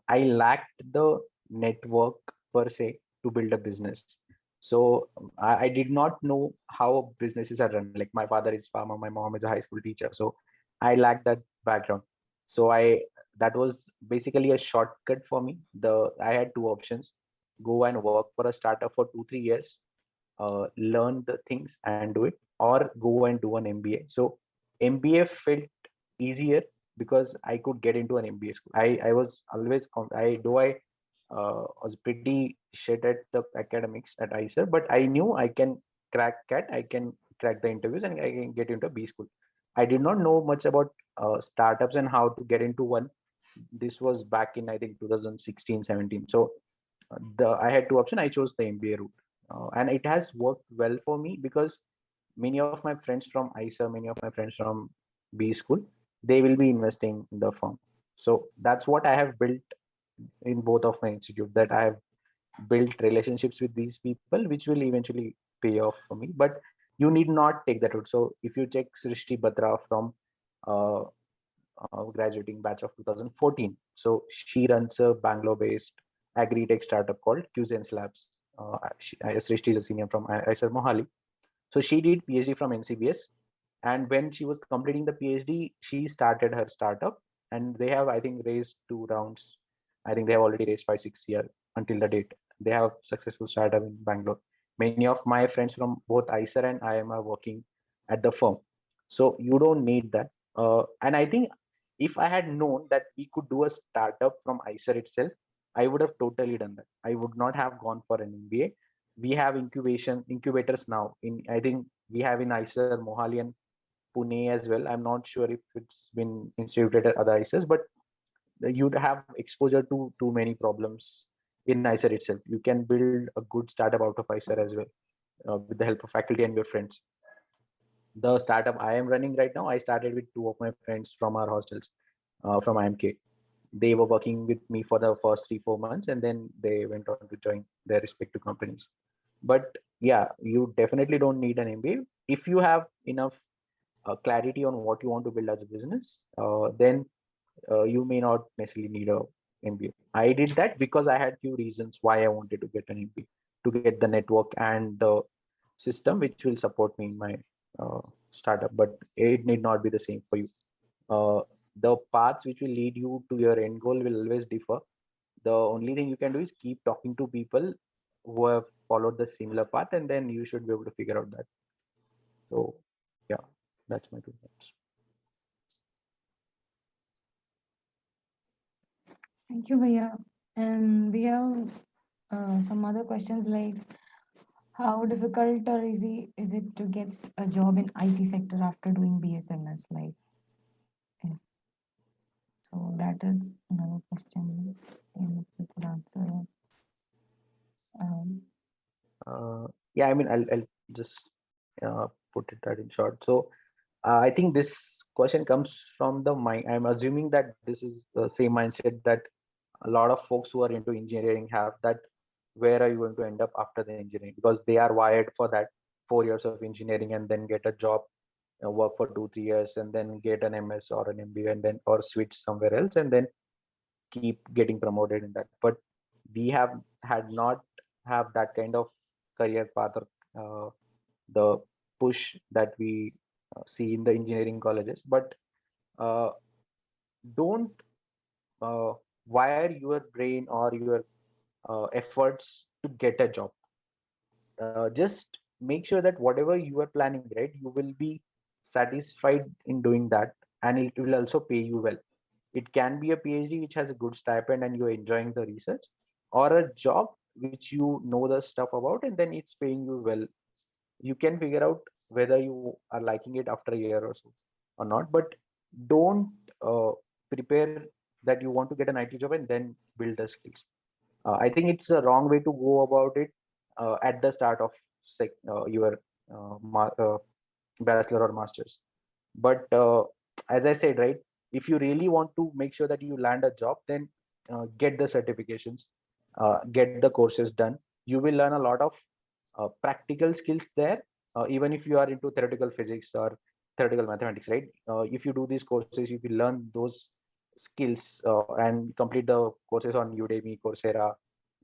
I lacked the network per se to build a business. So I did not know how businesses are run. Like, my father is farmer, my mom is a high school teacher. So I lacked that background. So that was basically a shortcut for me. I had two options: go and work for a startup for 2-3 years, learn the things and do it, or go and do an MBA. So MBA felt easier because I could get into an MBA school. I was always I was pretty shit at the academics at ICER, but I knew I can crack CAT, I can crack the interviews, and I can get into a B school. I did not know much about startups and how to get into one. This was back in, I think, 2016-17. So I had two options. I chose the MBA route, and it has worked well for me because many of my friends from ICER, many of my friends from B school, they will be investing in the firm. So that's what I have built in both of my institute, that I have built relationships with these people, which will eventually pay off for me. But you need not take that route. So if you check Srishti Batra from uh, graduating batch of 2014, so she runs a Bangalore-based agri-tech startup called QZense Labs. Srishti is a senior from ICER Mohali. So she did PhD from NCBS, and when she was completing the PhD, she started her startup, and they have, I think, raised 2 rounds. I think they have already raised 5-6 years until the date. They have successful startup in Bangalore. Many of my friends from both ICER and IIM are working at the firm. So you don't need that. And I think if I had known that we could do a startup from ICER itself, I would have totally done that. I would not have gone for an MBA. We have incubators now. I think we have in ICER Mohali and Pune as well. I'm not sure if it's been instituted at other ICERs, but you'd have exposure to too many problems in ICER itself. You can build a good startup out of ICER as well, with the help of faculty and your friends. The startup I am running right now, I started with two of my friends from our hostels, from IMK. They were working with me for the first 3-4 months, and then they went on to join their respective companies. But yeah, you definitely don't need an MBA. If you have enough clarity on what you want to build as a business, then you may not necessarily need a MBA. I did that because I had few reasons why I wanted to get an MBA, to get the network and the system which will support me in my startup. But it need not be the same for you. The paths which will lead you to your end goal will always differ. The only thing you can do is keep talking to people who have followed the similar path, and then you should be able to figure out that. So yeah, that's my 2 cents. Thank you, Bhaiya. And we have some other questions like, how difficult or easy is it to get a job in IT sector after doing BSMS? Like, So that is another question in you could answer. Yeah, I mean, I'll just put it that in short. So I think this question comes from the mind. I'm assuming that this is the same mindset that a lot of folks who are into engineering have, that where are you going to end up after the engineering, because they are wired for that 4 years of engineering and then get a job, work for 2-3 years and then get an MS or an MBA and then or switch somewhere else and then keep getting promoted in that. But we have had not have that kind of career path or the push that we see in the engineering colleges. But uh, don't wire your brain or your efforts to get a job. Just make sure that whatever you are planning, right, you will be satisfied in doing that, and it will also pay you well. It can be a PhD which has a good stipend and you're enjoying the research, or a job which you know the stuff about and then it's paying you well. You can figure out whether you are liking it after a year or so or not. But don't prepare that you want to get an IT job and then build the skills. I think it's a wrong way to go about it at the start of your bachelor or masters. But as I said, right, if you really want to make sure that you land a job, then get the certifications, get the courses done. You will learn a lot of practical skills there, even if you are into theoretical physics or theoretical mathematics, right? If you do these courses, you will learn those skills and complete the courses on Udemy, Coursera,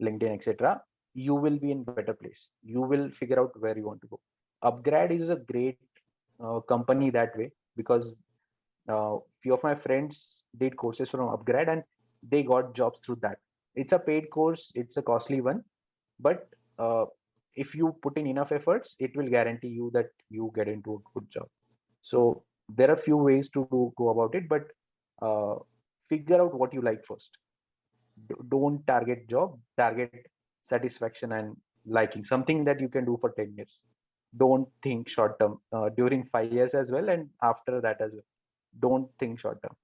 LinkedIn, etc. You will be in better place. You will figure out where you want to go. Upgrad is a great company that way, because few of my friends did courses from Upgrad and they got jobs through that. It's a paid course, it's a costly one, but if you put in enough efforts, it will guarantee you that you get into a good job. So there are few ways to go about it, but uh, figure out what you like first. Don't target job, target satisfaction and liking, something that you can do for 10 years. Don't think short term during 5 years as well, and after that as well. Don't think short term.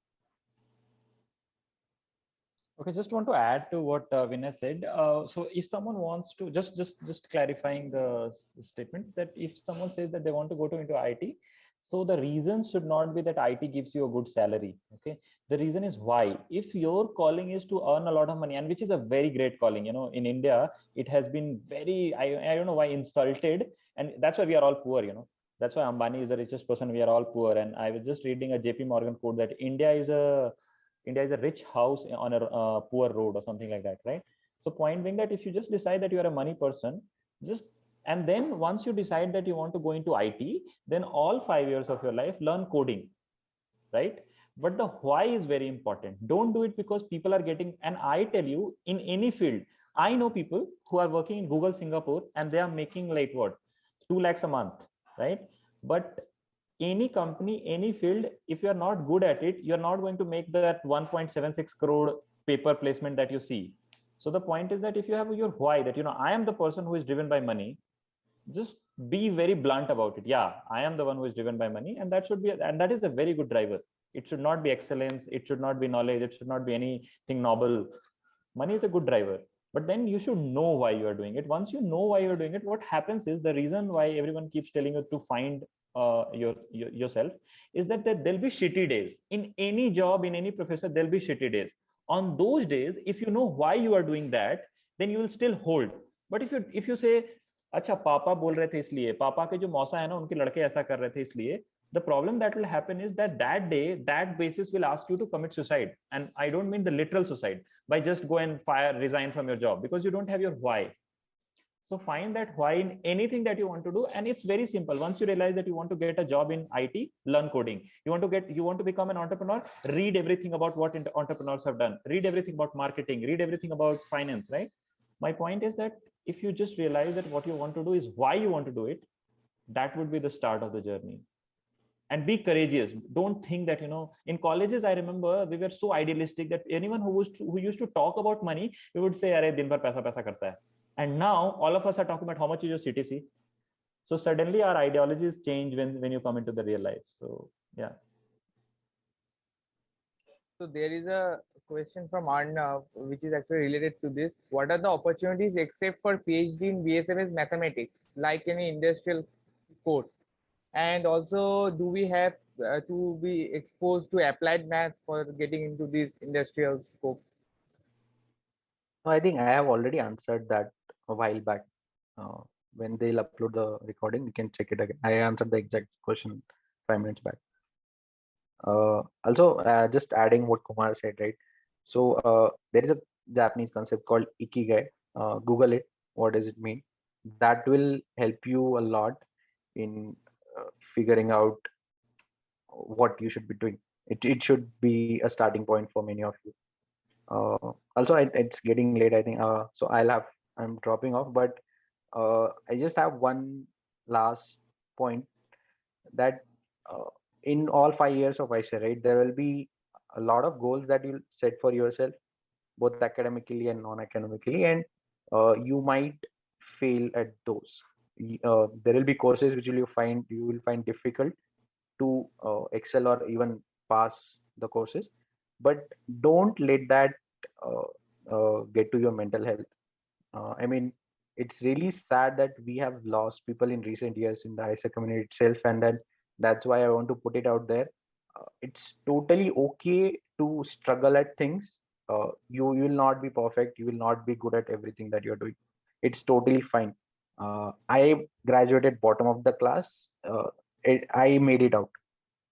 Okay, just want to add to what Vinay said. So if someone wants to just clarifying the statement, that if someone says that they want to go into IT, so the reason should not be that IT gives you a good salary. Okay, the reason is why. If your calling is to earn a lot of money, and which is a very great calling, you know, in India it has been very, I don't know why, insulted, and that's why we are all poor. You know, that's why Ambani is the richest person. We are all poor. And I was just reading a JP Morgan quote that India is a rich house on a poor road or something like that, right? So point being that if you just decide that you are a money person, just, and then once you decide that you want to go into IT, then all 5 years of your life learn coding, right? But the why is very important. Don't do it because people are getting, and I tell you, in any field, I know people who are working in Google Singapore and they are making like what, 2 lakhs a month, right? But any company, any field, if you're not good at it, you're not going to make that 1.76 crore paper placement that you see. So the point is that if you have your why, that, you know, I am the person who is driven by money, just be very blunt about it. Yeah, I am the one who is driven by money, and that should be, and that is a very good driver. It should not be excellence, it should not be knowledge, it should not be anything noble. Money is a good driver, but then you should know why you are doing it. Once you know why you're doing it, what happens is, the reason why everyone keeps telling you to find yourself is that there'll be shitty days in any job, in any professor. There'll be shitty days. On those days, if you know why you are doing that, then you will still hold. But if you say, अच्छा पापा बोल रहे थे इसलिए, पापा के जो मौसा है ना उनके लड़के ऐसा कर रहे थे इसलिए, the problem that will happen is that that day, that basis will ask you to commit suicide. And I don't mean the literal suicide by just go and resign from your job, because you don't have your why. So find that why in anything that you want to do, and it's very simple. Once you realize that you want to get a job in IT, learn coding. You want to become an entrepreneur, read everything about what entrepreneurs have done. Read everything about marketing, read everything about finance, right? My point is that if you just realize that what you want to do is why you want to do it, that would be the start of the journey. And be courageous. Don't think that, you know, in colleges, I remember we were so idealistic that anyone who used to talk about money, we would say, "Arey din bhar paisa karta hai." And now all of us are talking about how much is your CTC. So suddenly our ideologies change when you come into the real life. So yeah. So there is a question from Arnav, which is actually related to this. What are the opportunities except for PhD in BSMS mathematics, like any industrial course? And also, do we have to be exposed to applied maths for getting into this industrial scope? So I think I have already answered that a while back. Uh, when they'll upload the recording, you can check it again. I answered the exact question 5 minutes back. Also, just adding what Kumar said, right? So there is a Japanese concept called ikigai. Google it. What does it mean? That will help you a lot in figuring out what you should be doing. It should be a starting point for many of you. Also, it's getting late, I think. So I'm dropping off, but I just have one last point that in all 5 years of ICER, right, there will be a lot of goals that you'll set for yourself, both academically and non-academically, and you might fail at those. There will be courses which you will find difficult to excel or even pass the courses, but don't let that get to your mental health. I mean, it's really sad that we have lost people in recent years in the ISA community itself, and then that's why I want to put it out there. It's totally okay to struggle at things. You will not be perfect. You will not be good at everything that you're doing. It's totally fine. I graduated bottom of the class. I made it out.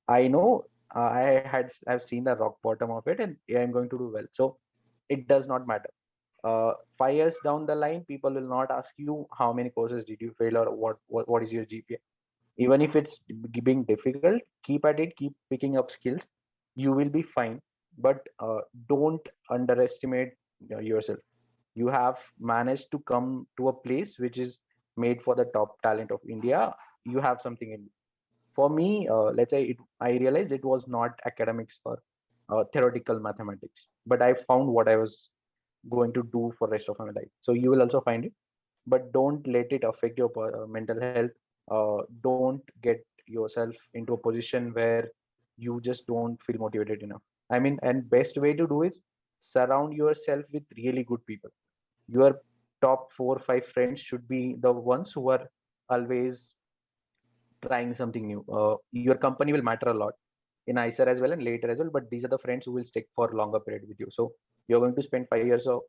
I know I've seen the rock bottom of it, and I'm going to do well. So it does not matter. 5 years down the line, people will not ask you how many courses did you fail or what is your GPA. Even if it's being difficult, keep at it, keep picking up skills. You will be fine, but don't underestimate yourself. You have managed to come to a place which is made for the top talent of India. You have something in you. For me, let's say I realized it was not academics or theoretical mathematics, but I found what I was going to do for rest of my life. So you will also find it, but don't let it affect your mental health. Don't get yourself into a position where you just don't feel motivated enough. I mean, and best way to do is surround yourself with really good people. Your top 4 or 5 friends should be the ones who are always trying something new. Your company will matter a lot in ICER as well and later as well, but these are the friends who will stick for longer period with you. So you're going to spend 5 years of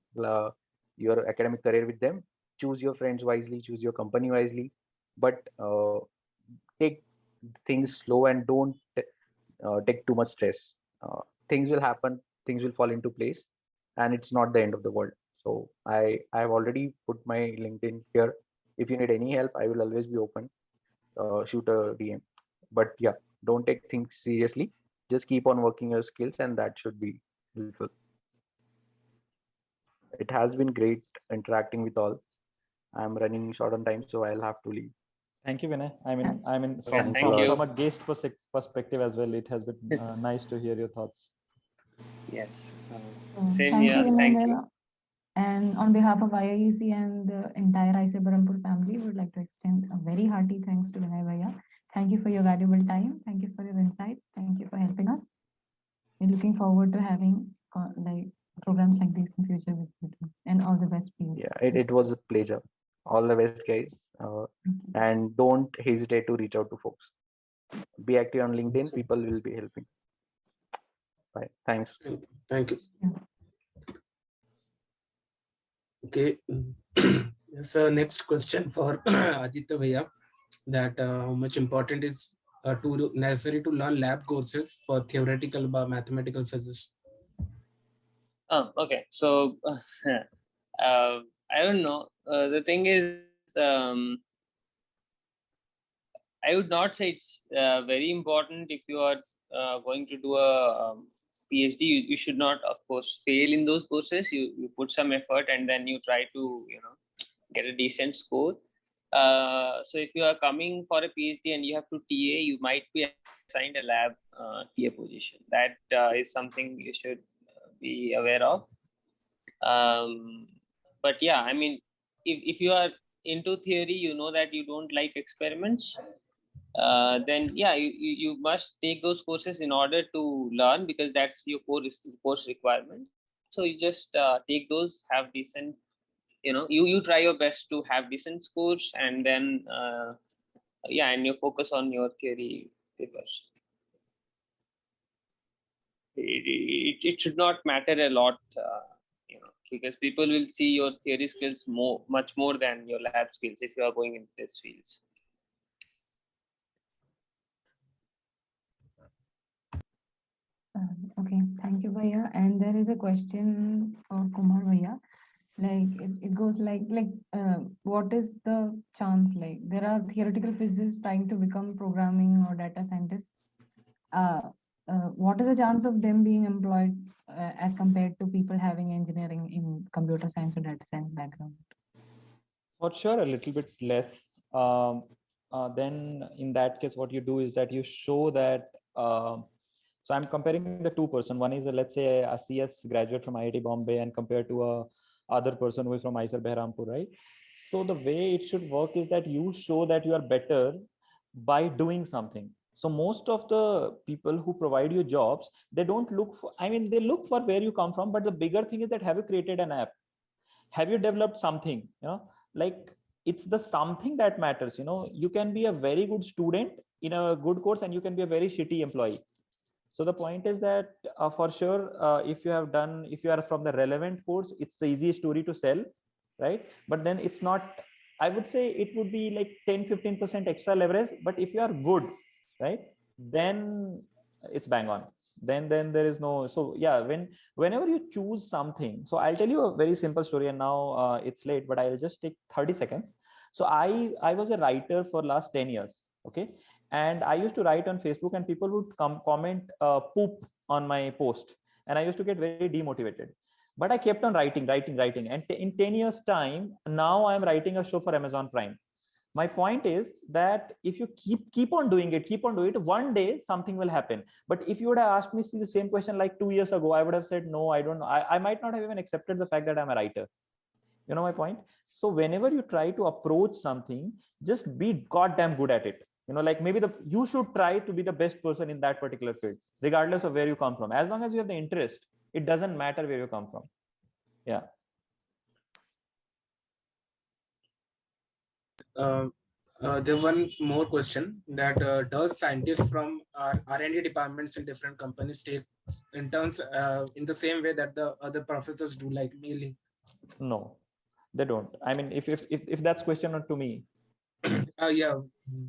your academic career with them. Choose your friends wisely, choose your company wisely, but take things slow and don't take too much stress. Things will happen, things will fall into place, and it's not the end of the world. So I've already put my LinkedIn here. If you need any help, I will always be open. Shoot a DM. But yeah, don't take things seriously. Just keep on working your skills, and that should be helpful. It has been great interacting with all. I'm running short on time, so I'll have to leave. Thank you, Vinay. From, Thanks thank you. from a guest perspective as well, it has been nice to hear your thoughts. Yes. So Same thank here. you, Vinay Thank you. Mehra. And on behalf of IIEC and the entire ICE Barampur family, we would like to extend a very hearty thanks to Vinay Bhaiya. Thank you for your valuable time. Thank you for your insights. Thank you for helping us. We're looking forward to having like programs like this in future with you too. And all the best for you. Yeah, it was a pleasure. All the best, guys. And don't hesitate to reach out to folks. Be active on LinkedIn. People will be helping. Bye. Thanks. Thank you. Yeah. Okay. So next question for Aditya Bhaiya, that how much important is necessary to learn lab courses for theoretical mathematical physics? Okay. So I don't know. The thing is, I would not say it's very important. If you are going to do a PhD, you should not, of course, fail in those courses. You put some effort and then you try to get a decent score. So if you are coming for a PhD and you have to TA, you might be assigned a lab TA position. That is something you should be aware of. But yeah, I mean, if you are into theory, you know that you don't like experiments. then yeah, you must take those courses in order to learn, because that's your course requirement. So you just take those, have decent, you try your best to have decent scores, and then yeah, and you focus on your theory papers. It should not matter a lot, because people will see your theory skills much more than your lab skills if you are going into these fields. Okay, thank you, Bhaiya. And there is a question for Kumar Bhaiya. Like it goes like what is the chance? Like there are theoretical physicists trying to become programming or data scientists. What is the chance of them being employed as compared to people having engineering in computer science or data science background? For sure, a little bit less. Then in that case, what you do is that you show that. So I'm comparing the two person. One is let's say a CS graduate from IIT Bombay, and compared to a other person who is from IISER Behrampur, right? So the way it should work is that you show that you are better by doing something. So most of the people who provide you jobs, they don't look for, I mean, they look for where you come from, but the bigger thing is that have you created an app? Have you developed something? Like it's the something that matters. You can be a very good student in a good course, and you can be a very shitty employee. So the point is that for sure, if you are from the relevant course, it's the easiest story to sell, right? But then it's not, I would say it would be like 10-15% extra leverage. But if you are good, right, then it's bang on. Then there is no, so yeah, whenever you choose something. So I'll tell you a very simple story, and now it's late, but I'll just take 30 seconds. So I was a writer for last 10 years. Okay. And I used to write on Facebook, and people would comment poop on my post, and I used to get very demotivated. But I kept on writing. And in 10 years time, now I'm writing a show for Amazon Prime. My point is that if you keep on doing it, one day something will happen. But if you would have asked me the same question like 2 years ago, I would have said, no, I don't know. I might not have even accepted the fact that I'm a writer. You know my point? So whenever you try to approach something, just be goddamn good at it. Like maybe you should try to be the best person in that particular field, regardless of where you come from. As long as you have the interest, it doesn't matter where you come from. Yeah. There's one more question that does scientists from R&D departments in different companies take interns in the same way that the other professors do, like me? No, they don't. I mean, if that's question to me.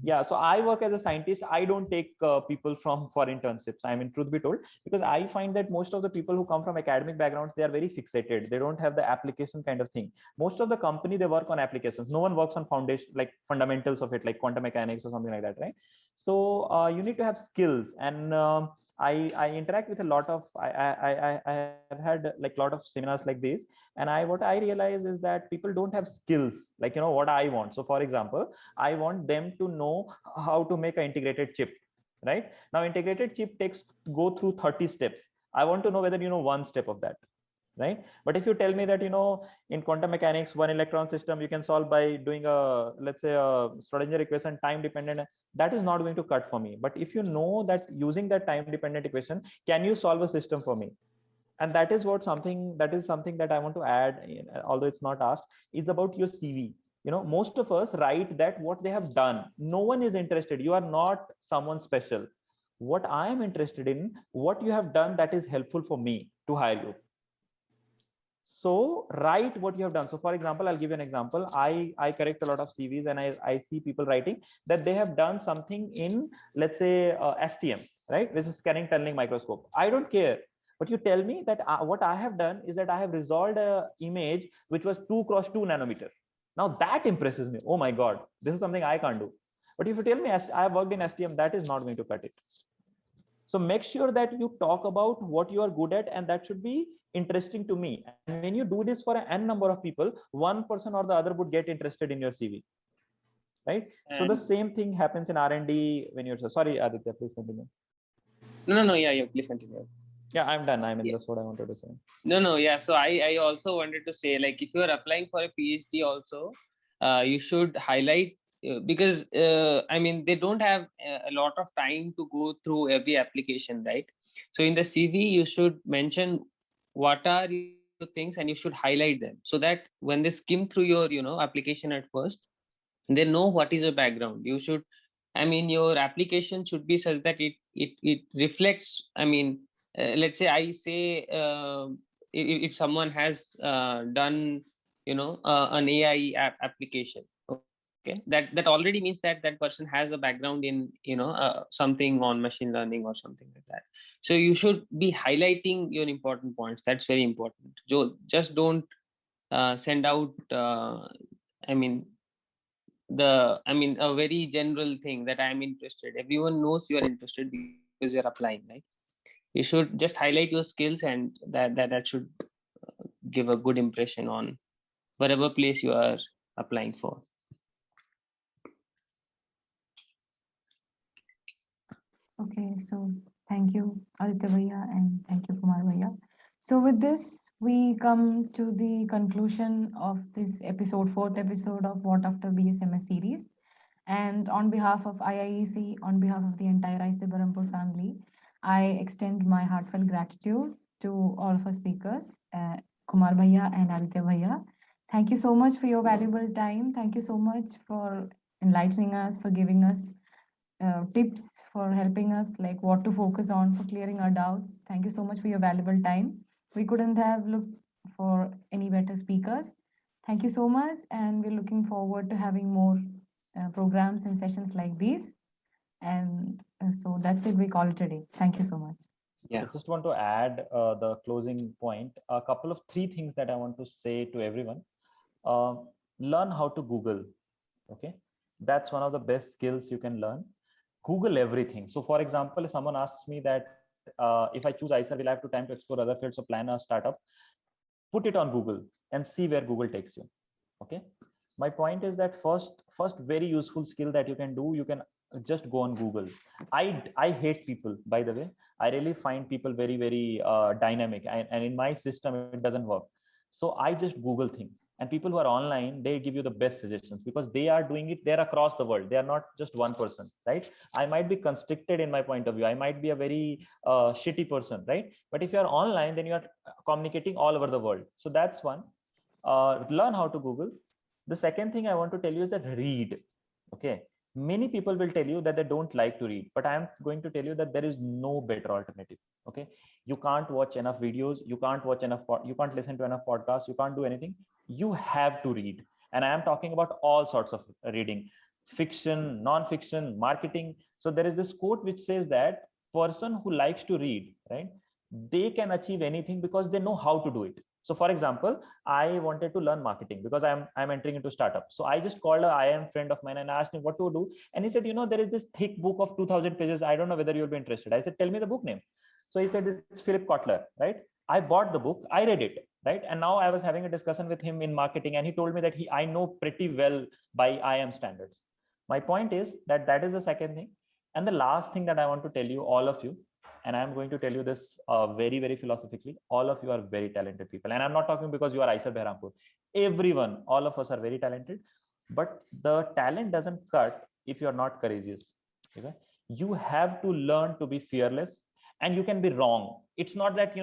Yeah. So I work as a scientist. I don't take people for internships. I mean, truth be told, because I find that most of the people who come from academic backgrounds, they are very fixated. They don't have the application kind of thing. Most of the company, they work on applications. No one works on foundation, like fundamentals of it, like quantum mechanics or something like that, right? So you need to have skills. And I interact with a lot of, I have had like a lot of seminars like this, and what I realize is that people don't have skills, like what I want. So for example, I want them to know how to make an integrated chip, right? Now integrated chip go through 30 steps. I want to know whether one step of that, right? But if you tell me that in quantum mechanics, one electron system you can solve by doing let's say a Schrodinger equation, time dependent, that is not going to cut for me. But if you know that using that time dependent equation, can you solve a system for me? And that is something that I want to add, although it's not asked, is about your CV. Most of us write that what they have done. No one is interested. You are not someone special. What I am interested in, what you have done that is helpful for me to hire you. So write what you have done. So for example, I'll give you an example. I correct a lot of CVs, and I see people writing that they have done something in, let's say, STM, right? This is scanning tunneling microscope. I don't care. But you tell me that what I have done is that I have resolved an image which was 2 × 2 nanometer. Now that impresses me. Oh my God, this is something I can't do. But if you tell me I have worked in STM, that is not going to cut it. So make sure that you talk about what you are good at, and that should be interesting to me. And when you do this for an n number of people, one person or the other would get interested in your CV, right? And so the same thing happens in R&D when you're, sorry, Aditya, please continue. No, yeah, please continue. Yeah, I'm done. I mean, that's what I wanted to say. No, yeah. So I also wanted to say, like, if you are applying for a PhD also, you should highlight because I mean, they don't have a lot of time to go through every application, right? So in the CV, you should mention what are your things and you should highlight them so that when they skim through your, application at first, they know what is your background. You should, I mean, your application should be such that it reflects, I mean, let's say I say, if someone has done, an AI application, okay, that already means that that person has a background in, something on machine learning or something like that. So you should be highlighting your important points. That's very important. Just don't send out, I mean, a very general thing that I am interested. Everyone knows you are interested because you're applying, right? You should just highlight your skills, and that should give a good impression on whatever place you are applying for. Okay, so thank you, Aditya Bhaiya, and thank you, Kumar Bhaiya. So with this, we come to the conclusion of this episode, fourth episode of What After BSMS series. And on behalf of IIEC, on behalf of the entire IISc Berhampur family, I extend my heartfelt gratitude to all of our speakers, Kumar Bhaiya and Aditya Bhaiya. Thank you so much for your valuable time. Thank you so much for enlightening us, for giving us tips, for helping us like what to focus on, for clearing our doubts. Thank you so much for your valuable time. We couldn't have looked for any better speakers. Thank you so much, and we're looking forward to having more programs and sessions like these. And so that's it. We call it a day. Thank you so much. Yeah. I just want to add the closing point. A couple of three things that I want to say to everyone. Learn how to Google. Okay, that's one of the best skills you can learn. Google everything. So, for example, if someone asks me that if I choose IISER, will I have to time to explore other fields or plan a startup? Put it on Google and see where Google takes you. Okay. My point is that first very useful skill that you can do, you can just go on Google. I hate people, by the way. I really find people very dynamic, and in my system it doesn't work. So I just Google things, and people who are online, they give you the best suggestions because they are doing it. They're across the world. They are not just one person, right? I might be constricted in my point of view. I might be a very shitty person, right? But if you are online, then you are communicating all over the world. So that's one. Learn how to Google. The second thing I want to tell you is that read. Okay. Many people will tell you that they don't like to read, but I am going to tell you that there is no better alternative. Okay. You can't watch enough videos. You can't watch enough. You can't listen to enough podcasts. You can't do anything. You have to read. And I am talking about all sorts of reading, fiction, non-fiction, marketing. So there is this quote which says that person who likes to read, right, they can achieve anything because they know how to do it. So for example, I wanted to learn marketing because I'm entering into startup. So I just called a IIM friend of mine and I asked him what to do. And he said, there is this thick book of 2000 pages. I don't know whether you'll be interested. I said, tell me the book name. So he said, it's Philip Kotler, right? I bought the book, I read it, right? And now I was having a discussion with him in marketing, and he told me that I know pretty well by IIM standards. My point is that is the second thing. And the last thing that I want to tell you, all of you, and I'm going to tell you this very philosophically, all of you are very talented people. And I'm not talking because you are IISER Berhampur. Everyone, all of us are very talented, but the talent doesn't cut if you're not courageous. Okay? You have to learn to be fearless, and you can be wrong. It's not that,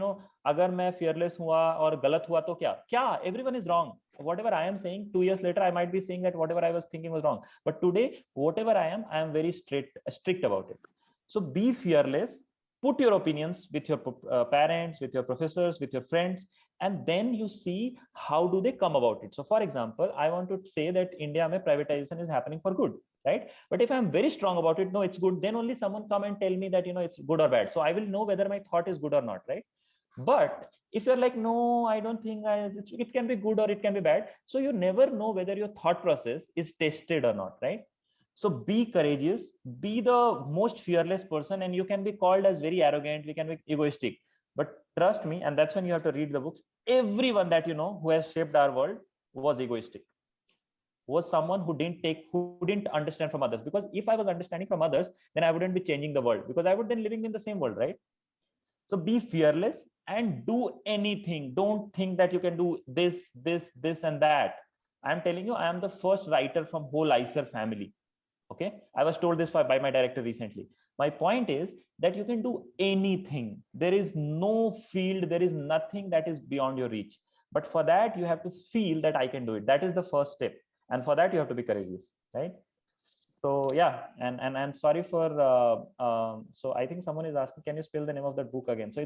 agar main fearless hua or galat hua to kya? Everyone is wrong. Whatever I am saying, 2 years later, I might be saying that whatever I was thinking was wrong. But today, whatever I am very strict about it. So be fearless. Put your opinions with your parents, with your professors, with your friends, and then you see how do they come about it. So for example, I want to say that India mein privatization is happening for good, right? But if I'm very strong about it, no, it's good, then only someone come and tell me that, it's good or bad. So I will know whether my thought is good or not, right? But if you're like, no, I don't think it can be good or it can be bad. So you never know whether your thought process is tested or not, right? So be courageous, be the most fearless person, and you can be called as very arrogant, we can be egoistic. But trust me, and that's when you have to read the books. Everyone that you know who has shaped our world was egoistic, was someone who didn't understand from others. Because if I was understanding from others, then I wouldn't be changing the world, because I would then living in the same world, right? So be fearless and do anything. Don't think that you can do this, and that. I am telling you, I am the first writer from whole ICER family. Okay, I was told this by my director recently. My point is that you can do anything. There is no field, there is nothing that is beyond your reach. But for that, you have to feel that I can do it. That is the first step. And for that, you have to be courageous, right? So yeah, and sorry for so I think someone is asking, can you spell the name of that book again? So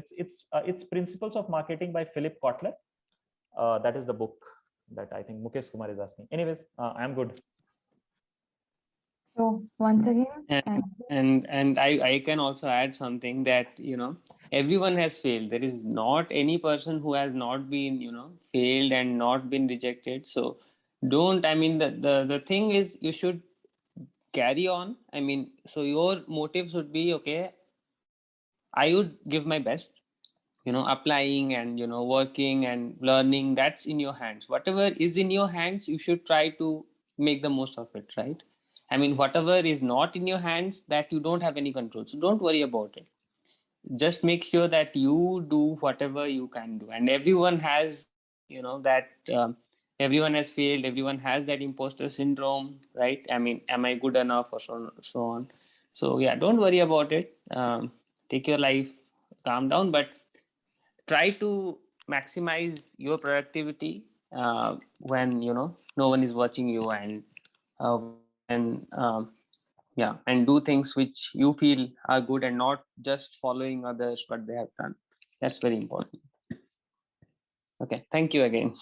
it's Principles of Marketing by Philip Kotler. That is the book that I think Mukesh Kumar is asking. Anyways, I'm good. So once again, And thank you. and I can also add something that, you know, everyone has failed. There is not any person who has not been, you know, failed and not been rejected. So don't, I mean, the thing is, you should carry on. I mean, so your motive should be, okay, I would give my best, you know, applying and, you know, working and learning. That's in your hands. Whatever is in your hands, you should try to make the most of it, right? I mean, whatever is not in your hands, that you don't have any control, so don't worry about it. Just make sure that you do whatever you can do. And everyone has, you know, that everyone has failed, everyone has that imposter syndrome, right? I mean, am I good enough, or so on. So yeah, don't worry about it. Take your life, calm down, but try to maximize your productivity when, you know, no one is watching you, and and yeah, and do things which you feel are good, and not just following others what they have done. That's very important. Okay, thank you again.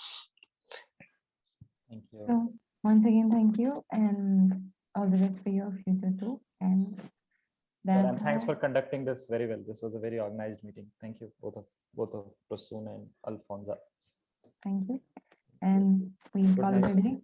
Thank you. So once again, thank you, and all the best for your future too. And Sir, that's and thanks how- for conducting this very well. This was a very organized meeting. Thank you, both of Prasoon and Alfonso. thank you. And we Good call it night. a day.